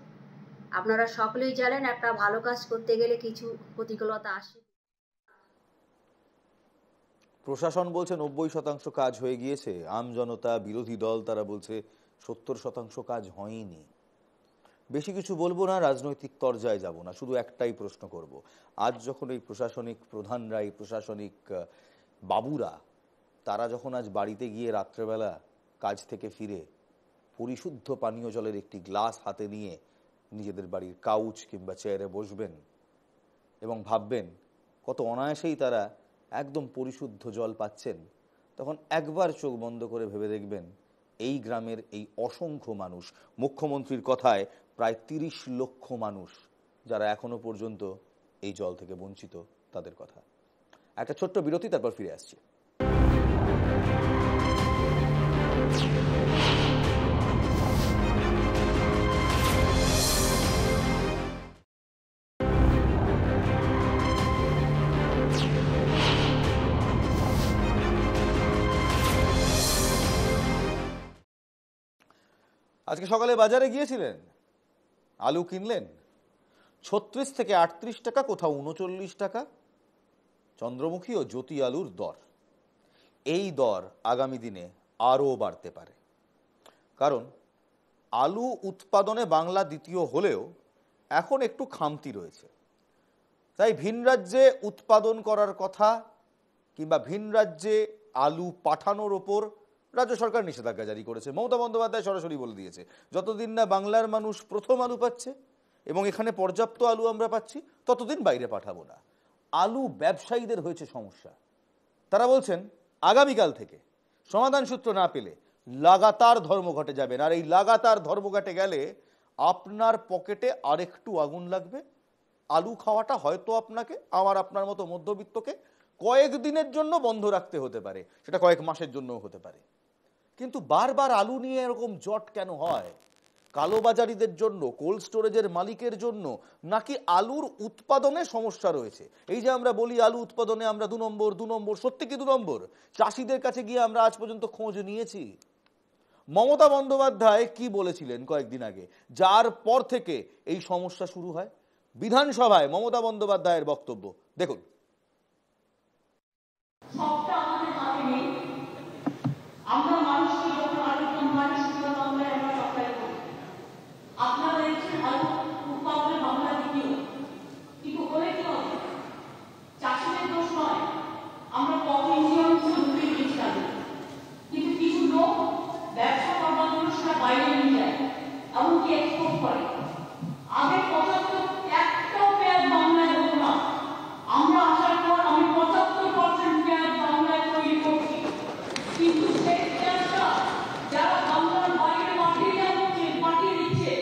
আপনারা সকলেই জানেন একটা ভালো কাজ করতে গেলে কিছু প্রতিকূলতা আসে। প্রশাসন বলছে 90% কাজ হয়ে গিয়েছে, আমজনতা বিরোধী দল তারা বলছে 70% কাজ হয়নি। বেশি কিছু বলবো না, রাজনৈতিক তরজায় যাব না, শুধু একটাই প্রশ্ন করব। আজ যখন এই প্রশাসনিক প্রধানরা, এই প্রশাসনিক বাবুরা তারা যখন আজ বাড়িতে গিয়ে রাত্রেবেলা কাজ থেকে ফিরে পরিশুদ্ধ পানীয় জলের একটি গ্লাস হাতে নিয়ে নিজেদের বাড়ির কাউচ কিংবা চেয়ারে বসবেন এবং ভাববেন কত অনায়াসেই তারা একদম পরিশুদ্ধ জল পাচ্ছেন, তখন একবার চোখ বন্ধ করে ভেবে দেখবেন এই গ্রামের এই অসংখ্য মানুষ, মুখ্যমন্ত্রীর কথায় প্রায় 30 লক্ষ মানুষ যারা এখনো পর্যন্ত এই জল থেকে বঞ্চিত, তাদের কথা। একটা ছোট্ট বিরতি, তারপর ফিরে আসছি। আজকে সকালে বাজারে গিয়েছিলেন, আলু কিনলেন 36 থেকে 38 টাকা, কোথাও 39 টাকা চন্দ্রমুখী ও জ্যোতি আলুর দর। এই দর আগামী দিনে আরও বাড়তে পারে, কারণ আলু উৎপাদনে বাংলা দ্বিতীয় হলেও এখন একটু খামতি রয়েছে। তাই ভিন রাজ্যে উৎপাদন করার কথা কিংবা ভিন রাজ্যে আলু পাঠানোর ওপর রাজ্য সরকার নিষেধাজ্ঞা জারি করেছে। মমতা বন্দ্যোপাধ্যায় সরাসরি বলে দিয়েছে, যতদিন না বাংলার মানুষ প্রথম আলু পাচ্ছে এবং এখানে পর্যাপ্ত আলু আমরা পাচ্ছি, ততদিন বাইরে পাঠাবো না। আলু ব্যবসায়ীদের হয়েছে সমস্যা। তারা বলছেন আগামীকাল থেকে সমাধান সূত্র না পেলে লাগাতার ধর্মঘটে যাবেন, আর এই লাগাতার ধর্মঘটে গেলে আপনার পকেটে আরেকটু আগুন লাগবে। আলু খাওয়াটা হয়তো আপনাকে, আমার আপনার মতো মধ্যবিত্তকে কয়েকদিনের জন্য বন্ধ রাখতে হতে পারে, সেটা কয়েক মাসের জন্যও হতে পারে। কিন্তু বারবার আলু নিয়ে এরকম জট কেন হয়? কালোবাজারিদের জন্য, কোল্ড স্টোরেজের মালিকের জন্য, নাকি আলুর উৎপাদনে সমস্যা রয়েছে? এই যে আমরা বলি আলু উৎপাদনে আমরা 2 নম্বর, সত্যি কি 2 নম্বর? চাষিদের কাছে গিয়ে আমরা আজ পর্যন্ত খোঁজ নিয়েছি? মমতা বন্দ্যোপাধ্যায় কি বলেছিলেন কয়েকদিন আগে, যার পর থেকে এই সমস্যা শুরু হয়? বিধানসভায় মমতা বন্দ্যোপাধ্যায়ের বক্তব্য দেখুন। সবটা আমাদের হাতে নেই। আমরা মানুষকে যখন আলু কোম্পানি সুন্দর বাংলায় আমরা সাপ্লাই করি, আপনারা দেখছেন আলু উৎপাদনে বাংলা দ্বিতীয়, কিন্তু হলে কি হবে? চাষিদের দোষ নয়, আমরা কত ইঞ্জিনিয়ার ঢুকে দিয়েছি আলু, কিন্তু কিছু লোক ব্যবসা করবার জন্য সেটা বাইরে নিয়ে যায়, এমনকি এক্সপোর্ট করে। আগে 75 একটাও পেঁয়াজ বাংলায় হতো না, আমরা আসার পর আমি 75% পেঁয়াজ বাংলায় তৈরি করছি, কিন্তু সেই পেঁয়াজটা যারা বাংলার বাইরে পাঠিয়ে দিচ্ছে,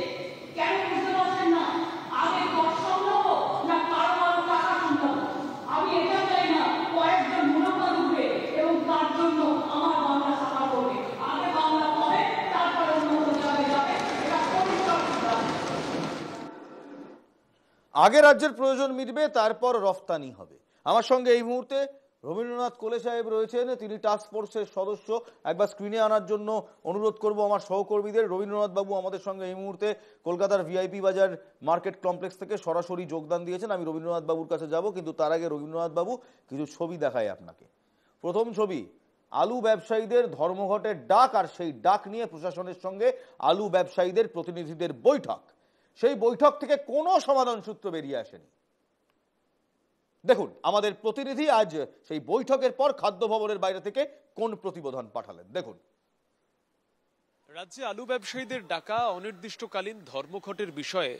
কেন বুঝতে পারছেন না? আগে দশ সংগ্রহ না কারো কারো টাকা সংগ্রহ? আমি এটা চাই না কয়েকজন মুনাফা ঢুকবে এবং তার জন্য আমার বাংলা সাফা করবে। আগে বাংলা পাবে, তারপরে অন্য জায়গায় যাবে, এটা পরিষ্কার। আগে রাজ্যের প্রয়োজন মিটবে, তারপর রফতানি হবে। আমার সঙ্গে এই মুহূর্তে রবীন্দ্রনাথ কোলে সাহেব রয়েছেন, তিনি টাস্ক ফোর্সের সদস্য। একবার স্ক্রিনে আনার জন্য অনুরোধ করব আমার সহকর্মীদের। রবীন্দ্রনাথ বাবু আমাদের সঙ্গে এই মুহূর্তে কলকাতার ভিআইপি বাজার মার্কেট কমপ্লেক্স থেকে সরাসরি যোগদান দিয়েছেন। আমি রবীন্দ্রনাথ বাবুর কাছে যাব, কিন্তু তার আগে রবীন্দ্রনাথ বাবু কিছু ছবি দেখায় আপনাকে। প্রথম ছবি, আলু ব্যবসায়ীদের ধর্মঘটের ডাক, আর সেই ডাক নিয়ে প্রশাসনের সঙ্গে আলু ব্যবসায়ীদের প্রতিনিধিদের বৈঠক। সেই বৈঠক থেকে কোনো সমাধান সূত্র বেরিয়ে আসেনি। দেখুন আমাদের প্রতিনিধি আজ সেই বৈঠকের পর খাদ্য ভবনের বাইরে থেকে কোন প্রতিবেদন পাঠালেন, দেখুন। রাজ্যে আলু ব্যবসায়ীদের ডাকা অনির্দিষ্টকালীন ধর্মঘটের বিষয়ে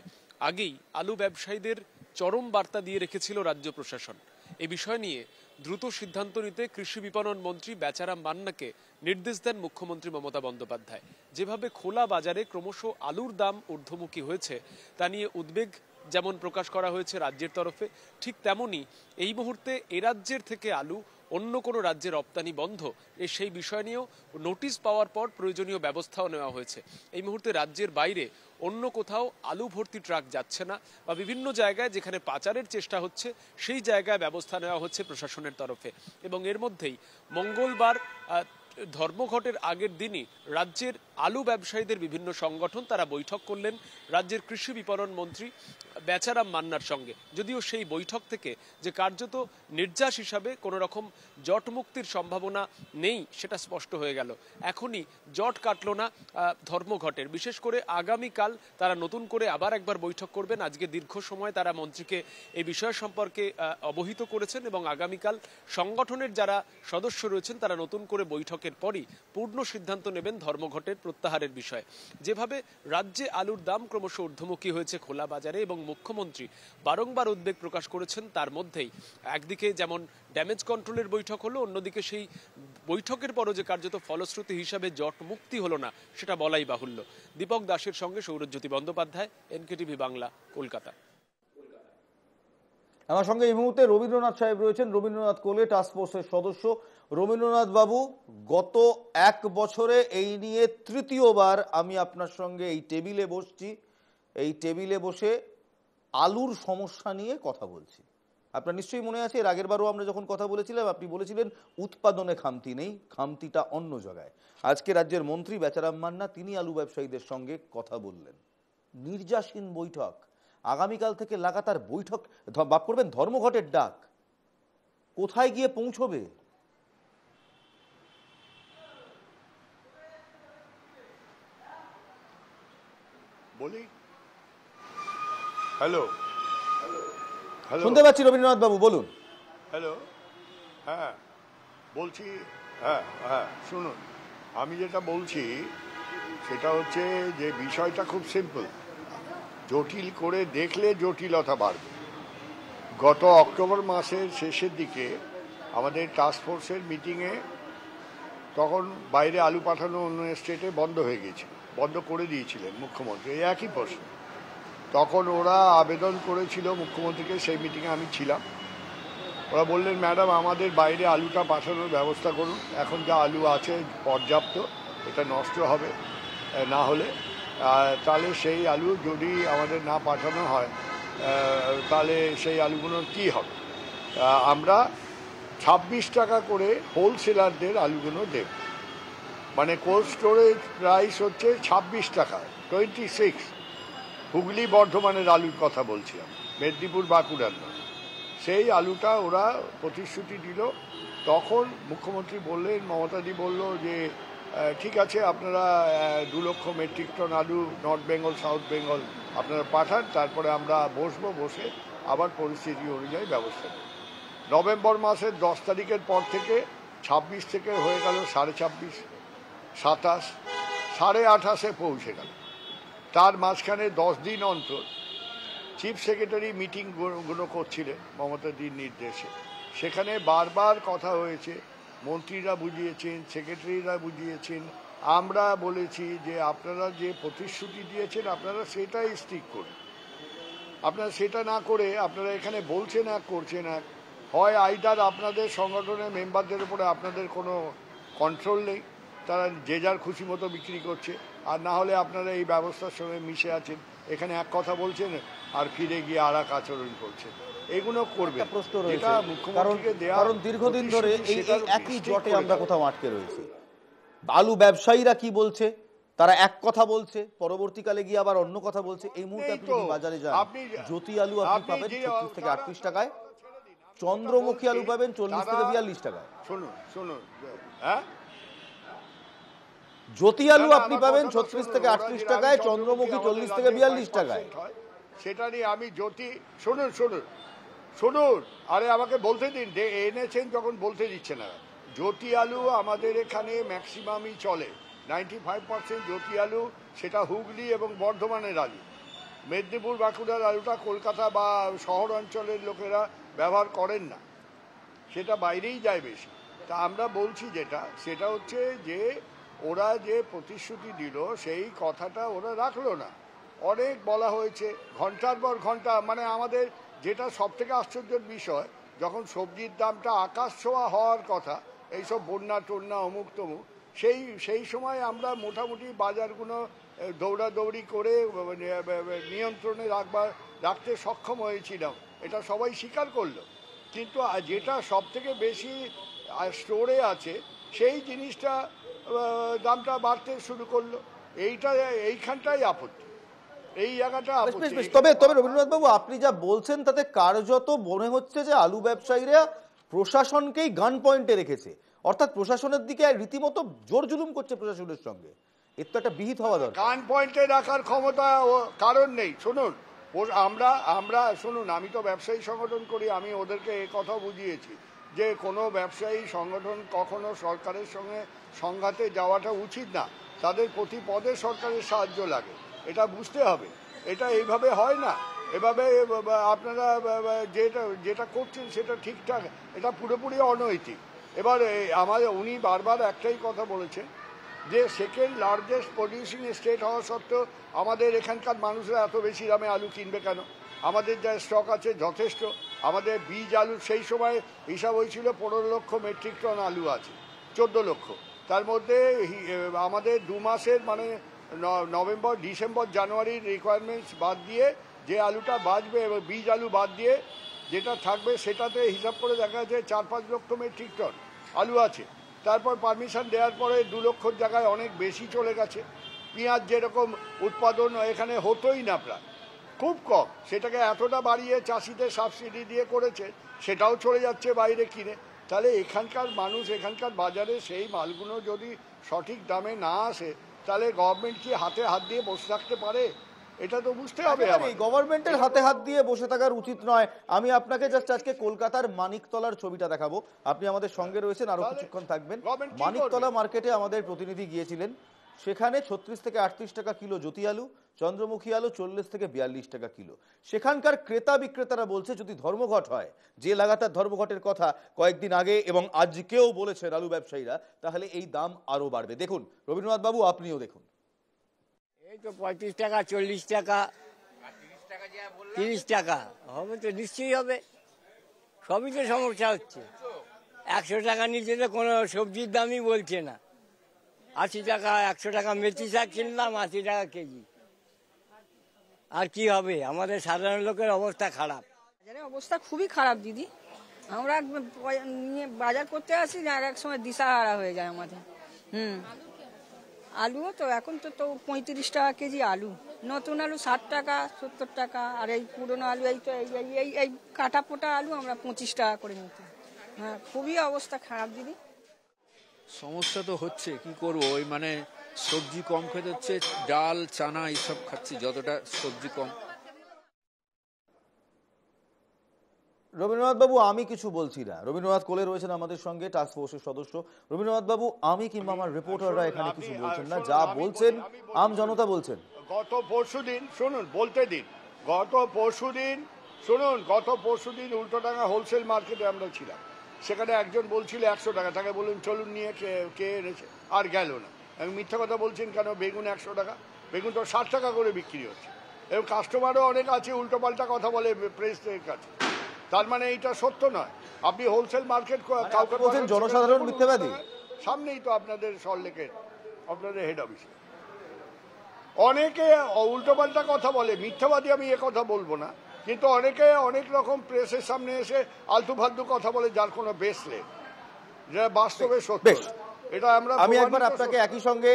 আগেই আলু ব্যবসায়ীদের চরম বার্তা দিয়ে রেখেছিল রাজ্য প্রশাসন। এই বিষয় নিয়ে দ্রুত সিদ্ধান্ত নিতে কৃষি বিপণন মন্ত্রী বেচারাম মান্নাকে নির্দেশ দেন মুখ্যমন্ত্রী মমতা বন্দ্যোপাধ্যায়। যেভাবে খোলা বাজারে ক্রমশ আলুর দাম ঊর্ধ্বমুখী হয়েছে তা নিয়ে উদ্বেগ যেমন প্রকাশ করা হয়েছে রাজ্যের তরফে, ঠিক তেমনি এই মুহূর্তে এ রাজ্যের থেকে আলু অন্য কোনো রাজ্যে রপ্তানি বন্ধ, সেই বিষয় নিয়েও নোটিশ পাওয়ার পর প্রয়োজনীয় ব্যবস্থাও নেওয়া হয়েছে। এই মুহূর্তে রাজ্যের বাইরে অন্য কোথাও আলু ভর্তি ট্রাক যাচ্ছে না, বা বিভিন্ন জায়গায় যেখানে পাচারের চেষ্টা হচ্ছে সেই জায়গায় ব্যবস্থা নেওয়া হচ্ছে প্রশাসনের তরফে। এবং এর মধ্যেই মঙ্গলবার ধর্মঘটের আগের দিনই রাজ্যের আলু ব্যবসায়ীদের বিভিন্ন সংগঠন তারা বৈঠক করলেন রাজ্যের কৃষি বিপণন মন্ত্রী বেচারাম মান্নার সঙ্গে। যদিও সেই বৈঠক থেকে যে কার্যত নির্যাস হিসাবে কোনো রকম জট মুক্তির সম্ভাবনা নেই সেটা স্পষ্ট হয়ে গেল। এখনই জট কাটল না ধর্মঘটের। বিশেষ করে আগামীকাল তারা নতুন করে আবার একবার বৈঠক করবেন। আজকে দীর্ঘ সময় তারা মন্ত্রীকে এই বিষয় সম্পর্কে অবহিত করেছেন এবং আগামীকাল সংগঠনের যারা সদস্য রয়েছেন তারা নতুন করে বৈঠকের পরই পূর্ণ সিদ্ধান্ত নেবেন ধর্মঘটের প্রত্যাহারের বিষয়ে। যেভাবে রাজ্যে আলুর দাম ক্রমশ ঊর্ধ্বমুখী হয়েছে খোলা বাজারে এবং মুখ্যমন্ত্রী বারংবার উদ্বেগ প্রকাশ করেছেন, তার মধ্যেই একদিকে যেমন ড্যামেজ কন্ট্রোলের বৈঠক হলো, অন্যদিকে সেই বৈঠকের পরও যে কার্যত ফলশ্রুতি হিসাবে জট মুক্তি হলো না সেটা বলাই বাহুল্য। দীপক দাসের সঙ্গে সৌরজ্যোতি বন্দ্যোপাধ্যায়, এনকেটিভি বাংলা, কলকাতা। আমার সঙ্গে এই মুহূর্তে রবীন্দ্রনাথ সাহেব রয়েছেন, রবীন্দ্রনাথ কোলে টাস্কফোর্সের সদস্য। রবীন্দ্রনাথ বাবু, গত 1 বছরে এই নিয়ে তৃতীয়বার আমি আপনার সঙ্গে এই টেবিলে বসছি, এই টেবিলে বসে আলুর সমস্যা নিয়ে কথা বলছি। আপনার নিশ্চয়ই মনে আছে এর আগের বারও আমরা যখন কথা বলেছিলাম আপনি বলেছিলেন উৎপাদনে খামতি নেই, খামতিটা অন্য জায়গায়। আজকে রাজ্যের মন্ত্রী বেচারাম মান্না তিনি আলু ব্যবসায়ীদের সঙ্গে কথা বললেন। নির্যাসীন বৈঠক, আগামীকাল থেকে লাগাতার বৈঠক বাপ করবেন, ধর্মঘটের ডাক কোথায় গিয়ে পৌঁছবে? বলি হ্যালো হ্যালো শুনতে পাচ্ছি রবীন্দ্রনাথ বাবু, বলুন। হ্যালো, হ্যাঁ বলছি, হ্যাঁ হ্যাঁ শুনুন, আমি যেটা বলছি সেটা হচ্ছে যে বিষয়টা খুব সিম্পল, জটিল করে দেখলে জটিলতা বাড়বে। গত অক্টোবর মাসের শেষের দিকে আমাদের টাস্কফোর্সের মিটিংয়ে তখন বাইরে আলু পাঠানো অন্য স্টেটে বন্ধ হয়ে গেছিল, বন্ধ করে দিয়েছিলেন মুখ্যমন্ত্রী, এই একই প্রশ্ন। তখন ওরা আবেদন করেছিল মুখ্যমন্ত্রীকে, সেই মিটিংয়ে আমি ছিলাম। ওরা বললেন ম্যাডাম আমাদের বাইরে আলুটা পাঠানোর ব্যবস্থা করুন, এখন যা আলু আছে পর্যাপ্ত, এটা নষ্ট হবে, না হলে তাহলে সেই আলু যদি আমাদের না পাঠানো হয় তাহলে সেই আলুগুলোর কী হবে। আমরা 26 টাকা করে হোলসেলারদের আলুগুলো দেব, মানে কোল্ড স্টোরেজ প্রাইস হচ্ছে 26 টাকা, 26। হুগলি বর্ধমানের আলুর কথা বলছিলাম, মেদিনীপুর বাঁকুড়ার নয়। সেই আলুটা ওরা প্রতিশ্রুতি দিল। তখন মুখ্যমন্ত্রী বললেন, মমতাদি বলল যে ঠিক আছে আপনারা 2 লক্ষ মেট্রিক টন আলু নর্থ বেঙ্গল সাউথ বেঙ্গল আপনারা পাঠান, তারপরে আমরা বসে আবার পরিস্থিতি অনুযায়ী ব্যবস্থা নেব। নভেম্বর মাসের 10 তারিখের পর থেকে 26 থেকে হয়ে গেল 26.5, 27, 28.5-এ পৌঁছে গেল। তার মাঝখানে 10 দিন অন্তর চিফ সেক্রেটারি মিটিংগুলো করছিলেন মমতাদির নির্দেশে। সেখানে বারবার কথা হয়েছে, মন্ত্রীরা বুঝিয়েছেন, সেক্রেটারিরা বুঝিয়েছেন, আমরা বলেছি যে আপনারা যে প্রতিশ্রুতি দিয়েছেন আপনারা সেটাই স্টিক করুন। আপনারা সেটা না করে আপনারা এখানে বলছেন এক করছেন এক, হয় আইদার আপনাদের সংগঠনের মেম্বারদের উপরে আপনাদের কোনো কন্ট্রোল নেই, তারা যে যার খুশি মতো বিক্রি করছে, আর না হলে আপনারা এই ব্যবস্থার সঙ্গে মিশে আছেন, এখানে এক কথা বলছেন আর ফিরে গিয়ে আর এক আচরণ করছেন। এগুলো করবে প্রশ্ন রয়েছে, কারণ দীর্ঘদিন ধরে এই একই জটে আমরা কোথাও আটকে রয়েছি। আলু ব্যবসায়ীরা কি বলছে, তারা এক কথা বলছে, পরবর্তীকালে গিয়ে আবার অন্য কথা বলছে। এই মুহূর্তে আপনি যদি বাজারে যান, জ্যোতি আলু আপনি পাবেন 36 থেকে 38 টাকায়, চন্দ্রমুখী আলু পাবেন 40 থেকে 42 টাকায়। শুনুন হ্যাঁ, জ্যোতি আলু আপনি পাবেন 36 থেকে 38 টাকায়, চন্দ্রমুখী 40 থেকে 42 টাকায়। সেটা নিয়ে আমি জ্যোতি, শুনুন, আরে আমাকে বলতে দিন, এনেছেন যখন বলতে দিচ্ছে না। জ্যোতি আলু আমাদের এখানে ম্যাক্সিমামই চলে, 95% জ্যোতি আলু, সেটা হুগলি এবং বর্ধমানের আলু। মেদিনীপুর বাঁকুড়ার আলুটা কলকাতা বা শহর অঞ্চলের লোকেরা ব্যবহার করেন না, সেটা বাইরেই যায় বেশি। তা আমরা বলছি যেটা, সেটা হচ্ছে যে ওরা যে প্রতিশ্রুতি দিল সেই কথাটা ওরা রাখলো না। অনেক বলা হয়েছে, ঘন্টার পর ঘন্টা, মানে আমাদের যেটা সব থেকে আশ্চর্যের বিষয়, যখন সবজির দামটা আকাশ ছোঁয়া হওয়ার কথা, এইসব বন্যা টন্যা অমুক তমুক, সেই সময় আমরা মোটামুটি বাজারগুলো দৌড়াদৌড়ি করে নিয়ন্ত্রণে রাখতে সক্ষম হয়েছিলাম, এটা সবাই স্বীকার করলো। কিন্তু যেটা সব থেকে বেশি স্টোরে আছে সেই জিনিসটা দামটা বাড়তে শুরু করলো। এইখানটাই আপত্তি, এই জায়গাটা আপত্তি। তবে তবে রবীন্দ্রনাথ বাবু, আপনি যা বলছেন তাতে কার্যত মনে হচ্ছে যে আলু ব্যবসায়ীরা প্রশাসনকেই গান পয়েন্টে রেখেছে, অর্থাৎ প্রশাসনের দিকে রীতিমতো জোর জুলুম করছে প্রশাসনের সঙ্গে। এর তো একটা বিহিত হওয়া দরকার। গান পয়েন্টে রাখার ক্ষমতা কারণ নেই। শুনুন, আমরা শুনুন, আমি তো ব্যবসায়ী সংগঠন করি, আমি ওদেরকে এ কথা বুঝিয়েছি যে কোনো ব্যবসায়ী সংগঠন কখনো সরকারের সঙ্গে সংঘাতে যাওয়াটা উচিত না, তাদের প্রতি পদে সরকারের সাহায্য লাগে, এটা বুঝতে হবে। এটা এইভাবে হয় না, এভাবে আপনারা যেটা করছেন সেটা ঠিকঠাক, এটা পুরোপুরি অনৈতিক। এবার উনি বারবার একটাই কথা বলেছেন যে সেকেন্ড লার্জেস্ট প্রডিউসিং স্টেট হওয়া সত্ত্বেও আমাদের এখানকার মানুষরা এত বেশি দামে আলু কিনবে কেন? আমাদের যা স্টক আছে যথেষ্ট। আমাদের বীজ আলু সেই সময় হিসাব হয়েছিল 15 লক্ষ মেট্রিক টন আলু আছে, 14 লক্ষ। তার মধ্যে আমাদের 2 মাসের মানে নভেম্বর, ডিসেম্বর, জানুয়ারির রিকোয়ারমেন্টস বাদ দিয়ে যে আলুটা বাঁচবে এবং বীজ আলু বাদ দিয়ে যেটা থাকবে সেটাতে হিসাব করে দেখা যাচ্ছে 4-5 লক্ষ মেট্রিক টন আলু আছে। তারপর পারমিশন দেওয়ার পরে 2 লক্ষর জায়গায় অনেক বেশি চলে গেছে। পেঁয়াজ যেরকম উৎপাদন এখানে হতোই না, প্রায় খুব কম, সেটাকে এতটা বাড়িয়ে চাষিদের সাবসিডি দিয়ে করেছে, সেটাও চলে যাচ্ছে বাইরে কিনে। তাহলে এখানকার মানুষ, এখানকার বাজারে সেই মালগুলো যদি সঠিক দামে না আসে, তাহলে গভর্নমেন্ট কি হাতে হাত দিয়ে বসে থাকতে পারে? এটা তো বুঝতে হবে। গভর্নমেন্টের হাতে হাত দিয়ে বসে থাকার উচিত নয়। আমি আপনাকে জাস্ট আজকে কলকাতার মানিকতলার ছবিটা দেখাবো, আপনি আমাদের সঙ্গে রয়েছেন, আরো কিছুক্ষণ থাকবেন। মানিকতলা মার্কেটে আমাদের প্রতিনিধি গিয়েছিলেন, সেখানে 36 থেকে 38 টাকা কিলো জ্যোতি আলু, চন্দ্রমুখী আলু 40 থেকে 42 টাকা কিলো। সেখানকার ক্রেতা বিক্রেতারা বলছে যদি ধর্মঘট হয়, যে লাগাতার ধর্মঘটের কথা কয়েকদিন আগে এবং আজকেও বলেছেন আলু ব্যবসায়ীরা, তাহলে এই দাম আরো বাড়বে। দেখুন রবীন্দ্রনাথ বাবু, আপনিও দেখুন। এই তো 35 টাকা, 40 টাকা, 30 টাকা হবে তো, নিশ্চয়ই হবে। সবই তো সমস্যা হচ্ছে। 100 টাকা নিচে তো কোনো সবজির দামই বলছে না। 80 টাকা, 100 টাকা মেথি শাক কিনলাম 80 টাকা কেজি। আর কি হবে, আমাদের সাধারণ লোকের অবস্থা খারাপ। বাজারের অবস্থা খুবই খারাপ দিদি। আমরা নিয়ে বাজার করতে আসি, আর এক সময় দিশাহারা হয়ে যায় আমাদের। আলুও তো এখন তো 35 টাকা কেজি আলু, নতুন আলু 60 টাকা 70 টাকা, আর এই পুরনো আলু এই তো এই কাটা পোটা আলু আমরা 25 টাকা করে নিতে। হ্যাঁ, খুবই অবস্থা খারাপ দিদি। সমস্যা তো হচ্ছে, কি করবো, ওই মানে সবজি কম খেতে হচ্ছে, ডাল চানা এইসব খাচ্ছি, যতটা সবজি কম। রবীন্দ্রনাথ বাবু, আমি কিছু বলছি না। রবীন্দ্রনাথ কোলে রয়েছেন আমাদের সঙ্গে, টাস্ক ফোর্সের সদস্য। রবীন্দ্রনাথ বাবু, আমি কিংবা আমার রিপোর্টাররা এখানে কিছু বলছেন না, যা বলছেন আম জনতা বলছেন। গত পরশুদিন শুনুন, বলতে দিন, গত পরশুদিন উল্টোডাঙ্গা হোলসেল মার্কেটে আমরা ছিলাম। সেখানে একজন বলছিল 100 টাকা, তাকে বললেন চলুন নিয়ে কে এনেছে, আর গেল না। আমি মিথ্যা কথা বলছেন কেন? বেগুন 100 টাকা, বেগুন তো 60 টাকা করে বিক্রি হচ্ছে, এবং কাস্টমারও অনেক আছে উল্টোপাল্টা কথা বলে প্রেসের কাছে। তার মানে এইটা সত্য নয়। আপনি হোলসেল মার্কেট কাউকে বলছেন জনসাধারণ মিথ্যাবাদী? সামনেই তো আপনাদের সল্টলেকের আপনাদের হেড অফিসে অনেকে উল্টোপাল্টা কথা বলে। মিথ্যাবাদী আমি এ কথা বলবো না, কিন্তু অনেকে অনেক রকম প্রেসের সামনে এসে আলতু ফালতু কথা বলে, যার কোনো বেস নেই, যেটা বাস্তবে সত্য। এটা আমি একবার আপনাকে একই সঙ্গে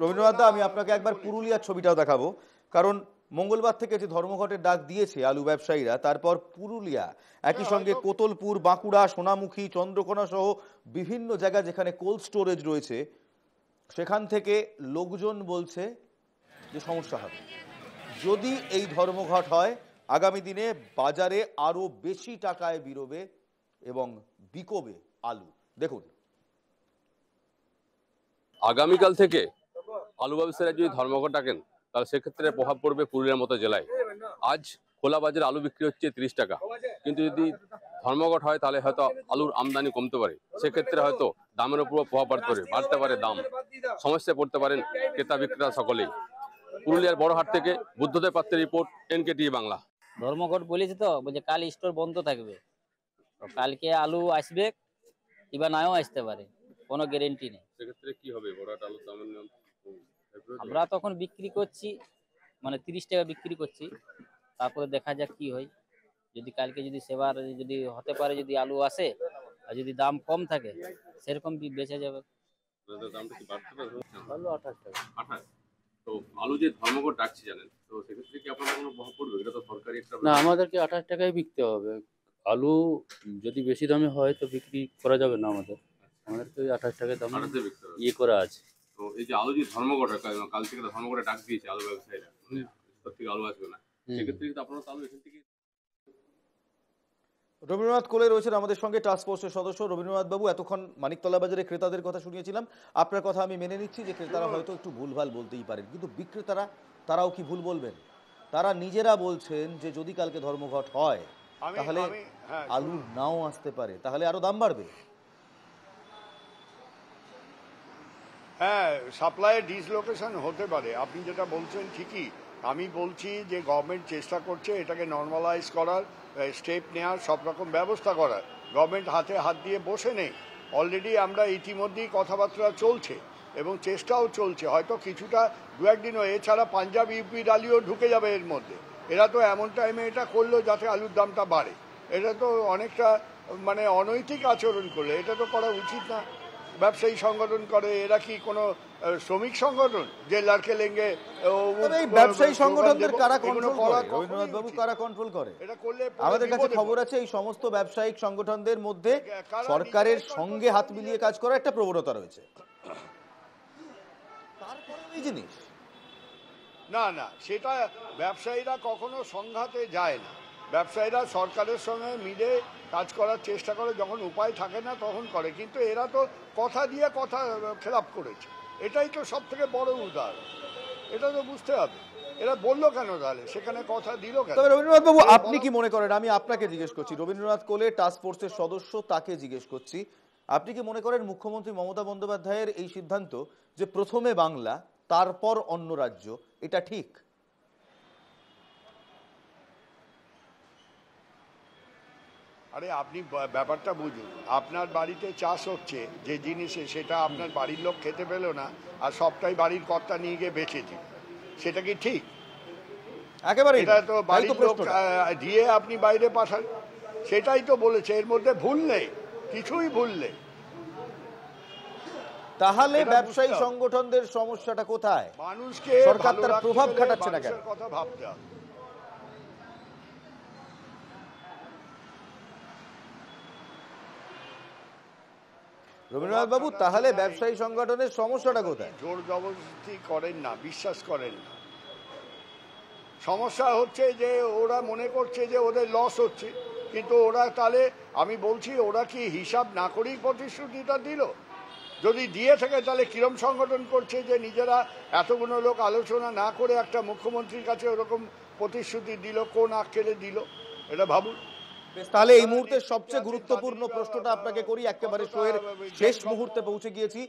রবীন্দ্রনাথ দা, আমি আপনাকে একবার পুরুলিয়ার ছবিটাও দেখাবো, কারণ মঙ্গলবার থেকে যে ধর্মঘটের ডাক দিয়েছে আলু ব্যবসায়ীরা, তারপর পুরুলিয়া, একই সঙ্গে কোতলপুর, বাঁকুড়া, সোনামুখী, চন্দ্রকোনা সহ বিভিন্ন জায়গা যেখানে কোল্ড স্টোরেজ রয়েছে, সেখান থেকে লোকজন বলছে যে সমস্যা হবে যদি এই ধর্মঘট হয়। আগামী দিনে বাজারে আরো বেশি টাকায় বেরোবে এবং বিকোবে আলু। দেখুন, আগামীকাল থেকে আলু ব্যবসায়ীরা যদি ধর্মঘট ডাকেন, তাহলে সেক্ষেত্রে প্রভাব পড়বে পুরুলিয়ার মতো জেলায়। আজ খোলা বাজারে আলু বিক্রি হচ্ছে 30 টাকা, কিন্তু যদি ধর্মঘট হয় তাহলে হয়তো আলুর আমদানি কমতে পারে, সেক্ষেত্রে হয়তো দামের উপর প্রভাব বাড়তে পারে দাম, সমস্যায় পড়তে পারেন ক্রেতা বিক্রেতা সকলেই। পুরুলিয়ার বড় হাট থেকে বুদ্ধদেব পাত্রের রিপোর্ট, NKTV বাংলা। ধর্মঘট বলেছে তো, বলছে কাল স্টোর বন্ধ থাকবে, কালকে আলু আসবে কিংবা নাও আসতে পারে, কোনো গ্যারেন্টি নেই। সেক্ষেত্রে কি হবে? বড় হাট আলুর দামের আমরা তখন বিক্রি করছি মানে 30 টাকা বিক্রি করছি, তারপরে দেখা যাক কি হয়। যদি কালকে যদি সেবার যদি হতে পারে, যদি আলু আসে আর যদি দাম কম থাকে, সেরকম বেচা যাবে। দামটা কি বাড়তে পারে? আলু 28 টাকা। 28। তো আলু যে ধর্মঘট ডাকছে জানেন, তো সেক্ষেত্রে কি আপনাদের কোনো প্রভাব পড়বে? এটা তো সরকারি একটা না, আমাদেরকে 28 টাকায় বিকতে হবে। আলু যদি বেশি দামে হয় তো বিক্রি করা যাবে না আমাদেরকে ওই 28 টাকায় দাম 28 বিক্রি হবে। ইয়ে করা আছে। তো এই যে আলু যে ধর্মঘট কাল থেকে ধর্মঘটে ডাক দিয়েছে আলু ব্যবসায়ীরা, থেকে আলু আসবে না, সেক্ষেত্রে কিন্তু আপনারা তো আলু এখান থেকে। রবীন্দ্রনাথ কোলে রয়েছেন আমাদের সঙ্গে, টাস্ক ফোর্সের সদস্য। রবীন্দ্রনাথ বাবু, এতক্ষণ মানিকতলা বাজারে ক্রেতাদের কথা শুনিয়েছিলাম। আপনার কথা আমি মেনে নিচ্ছি যে ক্রেতারা হয়তো একটু ভুলভাল বলতেই পারেন, কিন্তু বিক্রেতারা তারাও কি ভুল বলবেন? তারা নিজেরা বলছেন যে যদি কালকে ধর্মঘট হয় তাহলে আলু নাও আসতে পারে, তাহলে আরো দাম বাড়বে। হ্যাঁ, সাপ্লাইয়ের ডিসলোকেশন হতে পারে, আপনি যেটা বলছেন ঠিকই। আমি বলছি যে গভর্নমেন্ট চেষ্টা করছে এটাকে নর্মালাইজ করার, স্টেপ নেওয়ার, সব রকম ব্যবস্থা করার। গভর্নমেন্ট হাতে হাত দিয়ে বসে নেই, অলরেডি আমরা ইতিমধ্যেই কথাবার্তা চলছে এবং চেষ্টাও চলছে। হয়তো কিছুটা দু একদিনও, এছাড়া পাঞ্জাব ইউপি ডালিও ঢুকে যাবে এর মধ্যে। এরা তো এমন টাইমে এটা করলো যাতে আলুর দামটা বাড়ে। এটা তো অনেকটা মানে অনৈতিক আচরণ করলে, এটা তো করা উচিত না। ব্যবসায়ী সংগঠন করে, এরা কি কোনো শ্রমিক সংগঠন যে লাড়কে লেঙ্গে? ব্যবসায়ী সংগঠনদের কারা কন্ট্রোল করে রবীন্দ্রনাথ বাবু? কারা কন্ট্রোল করে? আমাদের কাছে খবর আছে এই সমস্ত ব্যবসায়িক সংগঠনদের মধ্যে সরকারের সঙ্গে হাত মিলিয়ে কাজ করার একটা প্রবণতা রয়েছে। তারপরে এই জিনিস না না, সেটা ব্যবসায়ীরা কখনো সংঘাতে যায় না। ব্যবসায়ীরা সরকারের সঙ্গে মিলে কাজ করার চেষ্টা করে, যখন উপায় থাকে না তখন করে। কিন্তু এরা তো কথা দিয়ে কথা খেলাপ করেছে, এটাই তো সব থেকে বড় উদাহরণ। এটা তো বুঝতে হবে এরা বললো কেন, তাহলে সেখানে কথা দিল কেন। তবে রবীন্দ্রনাথ বাবু, আপনি কি মনে করেন, আমি আপনাকে জিজ্ঞেস করছি, রবীন্দ্রনাথ কোলে টাস্ক ফোর্সের সদস্য, তাকে জিজ্ঞেস করছি, আপনি কি মনে করেন মুখ্যমন্ত্রী মমতা বন্দ্যোপাধ্যায়ের এই সিদ্ধান্ত যে প্রথমে বাংলা তারপর অন্য রাজ্য, এটা ঠিক? আরে আপনি ব্যাপারটা বুঝুন, আপনার বাড়িতে চাষ হচ্ছে যে জিনিসে, সেটা আপনার বাড়ির লোক খেতে পেল না আর সবটাই বাড়ির কর্তা নিয়ে গিয়ে বেচেছে, সেটা কি ঠিক? একেবারে এটা তো বাড়ির লোক দিয়ে আপনি বাইরে পাঠান, সেটাই তো বলেছে। এর মধ্যে ভুল নেই, কিছুই ভুল নেই। তাহলে ব্যবসায়ী সংগঠনদের সমস্যাটা কোথায়? মানুষকে সরকার তার প্রভাব খাটাচ্ছে না কেন? কথা ভাবতে হবে। রবীন্দ্রনাথ বাবু, তাহলে ব্যবসায়ী সংগঠনের সমস্যাটা কোথায়? জোর জবরদস্তি করেন না, বিশ্বাস করেন না। সমস্যা হচ্ছে যে ওরা মনে করছে যে ওদের লস হচ্ছে, কিন্তু ওরা তাহলে আমি বলছি ওরা কি হিসাব না করেই প্রতিশ্রুতিটা দিল? যদি দিয়ে থাকে তাহলে কিরম সংগঠন করছে যে নিজেরা এতগুলো লোক আলোচনা না করে একটা মুখ্যমন্ত্রীর কাছে ওরকম প্রতিশ্রুতি দিল, কোন আক্কেলে দিল, এটা ভাবুন। তাহলে এই মুহূর্তে সবচেয়ে গুরুত্বপূর্ণ প্রশ্নটা আপনাকে করি, একেবারে শোয়ের শেষ মুহূর্তে পৌঁছে গিয়েছি।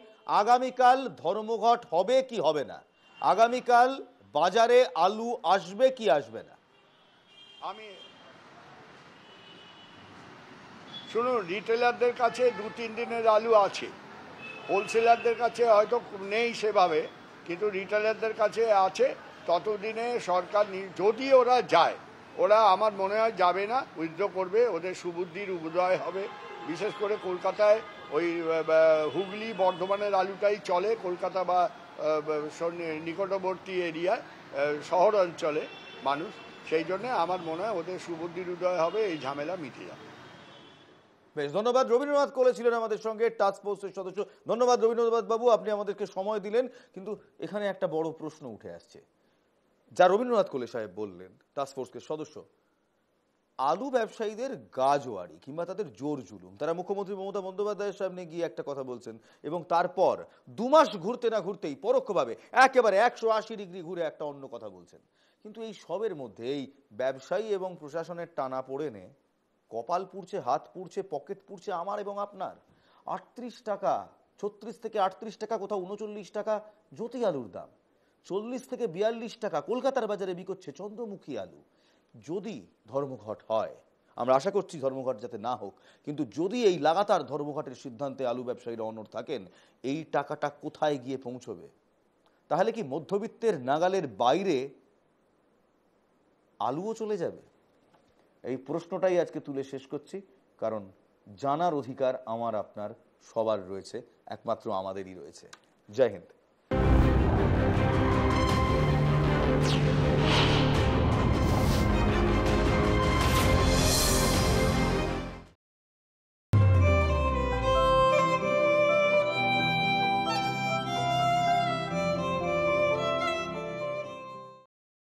আগামীকাল ধর্মঘট হবে কি হবে না? আগামীকাল বাজারে আলু আসবে কি আসবে না? আমি শুনুন, রিটেলারদের কাছে 2-3 দিনের আলু আছে, হোলসেলারদের কাছে হয়তো নেই সেভাবে, কিন্তু রিটেলারদের কাছে আছে। ততদিনে সরকার যদি ওরা যায়, ওরা আমার মনে হয় যাবে না, উইথড্র করবে, ওদের সুবুদ্ধির উদয় হবে। বিশেষ করে কলকাতায় ওই হুগলি বর্ধমানের আলুটাই চলে, কলকাতা বা নিকটবর্তী এরিয়ায়, শহর অঞ্চলে মানুষ, সেই জন্য আমার মনে হয় ওদের সুবুদ্ধির উদয় হবে, এই ঝামেলা মিটে যাবে। বেশ, ধন্যবাদ। রবীন্দ্রনাথ কোলে ছিলেন আমাদের সঙ্গে, টাস্ক ফোর্সের সদস্য। ধন্যবাদ রবীন্দ্রনাথ বাবু, আপনি আমাদেরকে সময় দিলেন। কিন্তু এখানে একটা বড় প্রশ্ন উঠে আসছে, যা রবীন্দ্রনাথ কোলে সাহেব বললেন, টাস্ক ফোর্সের সদস্য, আলু ব্যবসায়ীদের গাজোয়ারি কিংবা তাদের জোর জুলুম, তারা মুখ্যমন্ত্রী মমতা বন্দ্যোপাধ্যায়ের সামনে গিয়ে একটা কথা বলছেন এবং তারপর 2 মাস ঘুরতে না ঘুরতেই পরোক্ষভাবে একেবারে 180 ডিগ্রি ঘুরে একটা অন্য কথা বলছেন। কিন্তু এই সবের মধ্যে এই ব্যবসায়ী এবং প্রশাসনের টানা পড়েনে কপাল পুড়ছে, হাত পুড়ছে, পকেট পুড়ছে আমার এবং আপনার। 38 টাকা, 36 থেকে 38 টাকা, কোথাও 39 টাকা জ্যোতি আলুর দাম, 40 থেকে 42 টাকা কলকাতার বাজারে বিকোচ্ছে চন্দ্রমুখী আলু। যদি ধর্মঘট হয়, আমরা আশা করছি ধর্মঘট যাতে না হোক, কিন্তু যদি এই লাগাতার ধর্মঘটের সিদ্ধান্তে আলু ব্যবসায়ীরা অনড় থাকেন, এই টাকাটা কোথায় গিয়ে পৌঁছবে? তাহলে কি মধ্যবিত্তের নাগালের বাইরে আলুও চলে যাবে? এই প্রশ্নটাই আজকে তুলে শেষ করছি, কারণ জানার অধিকার আমার আপনার সবার রয়েছে, একমাত্র আমাদেরই রয়েছে। জয় হিন্দ।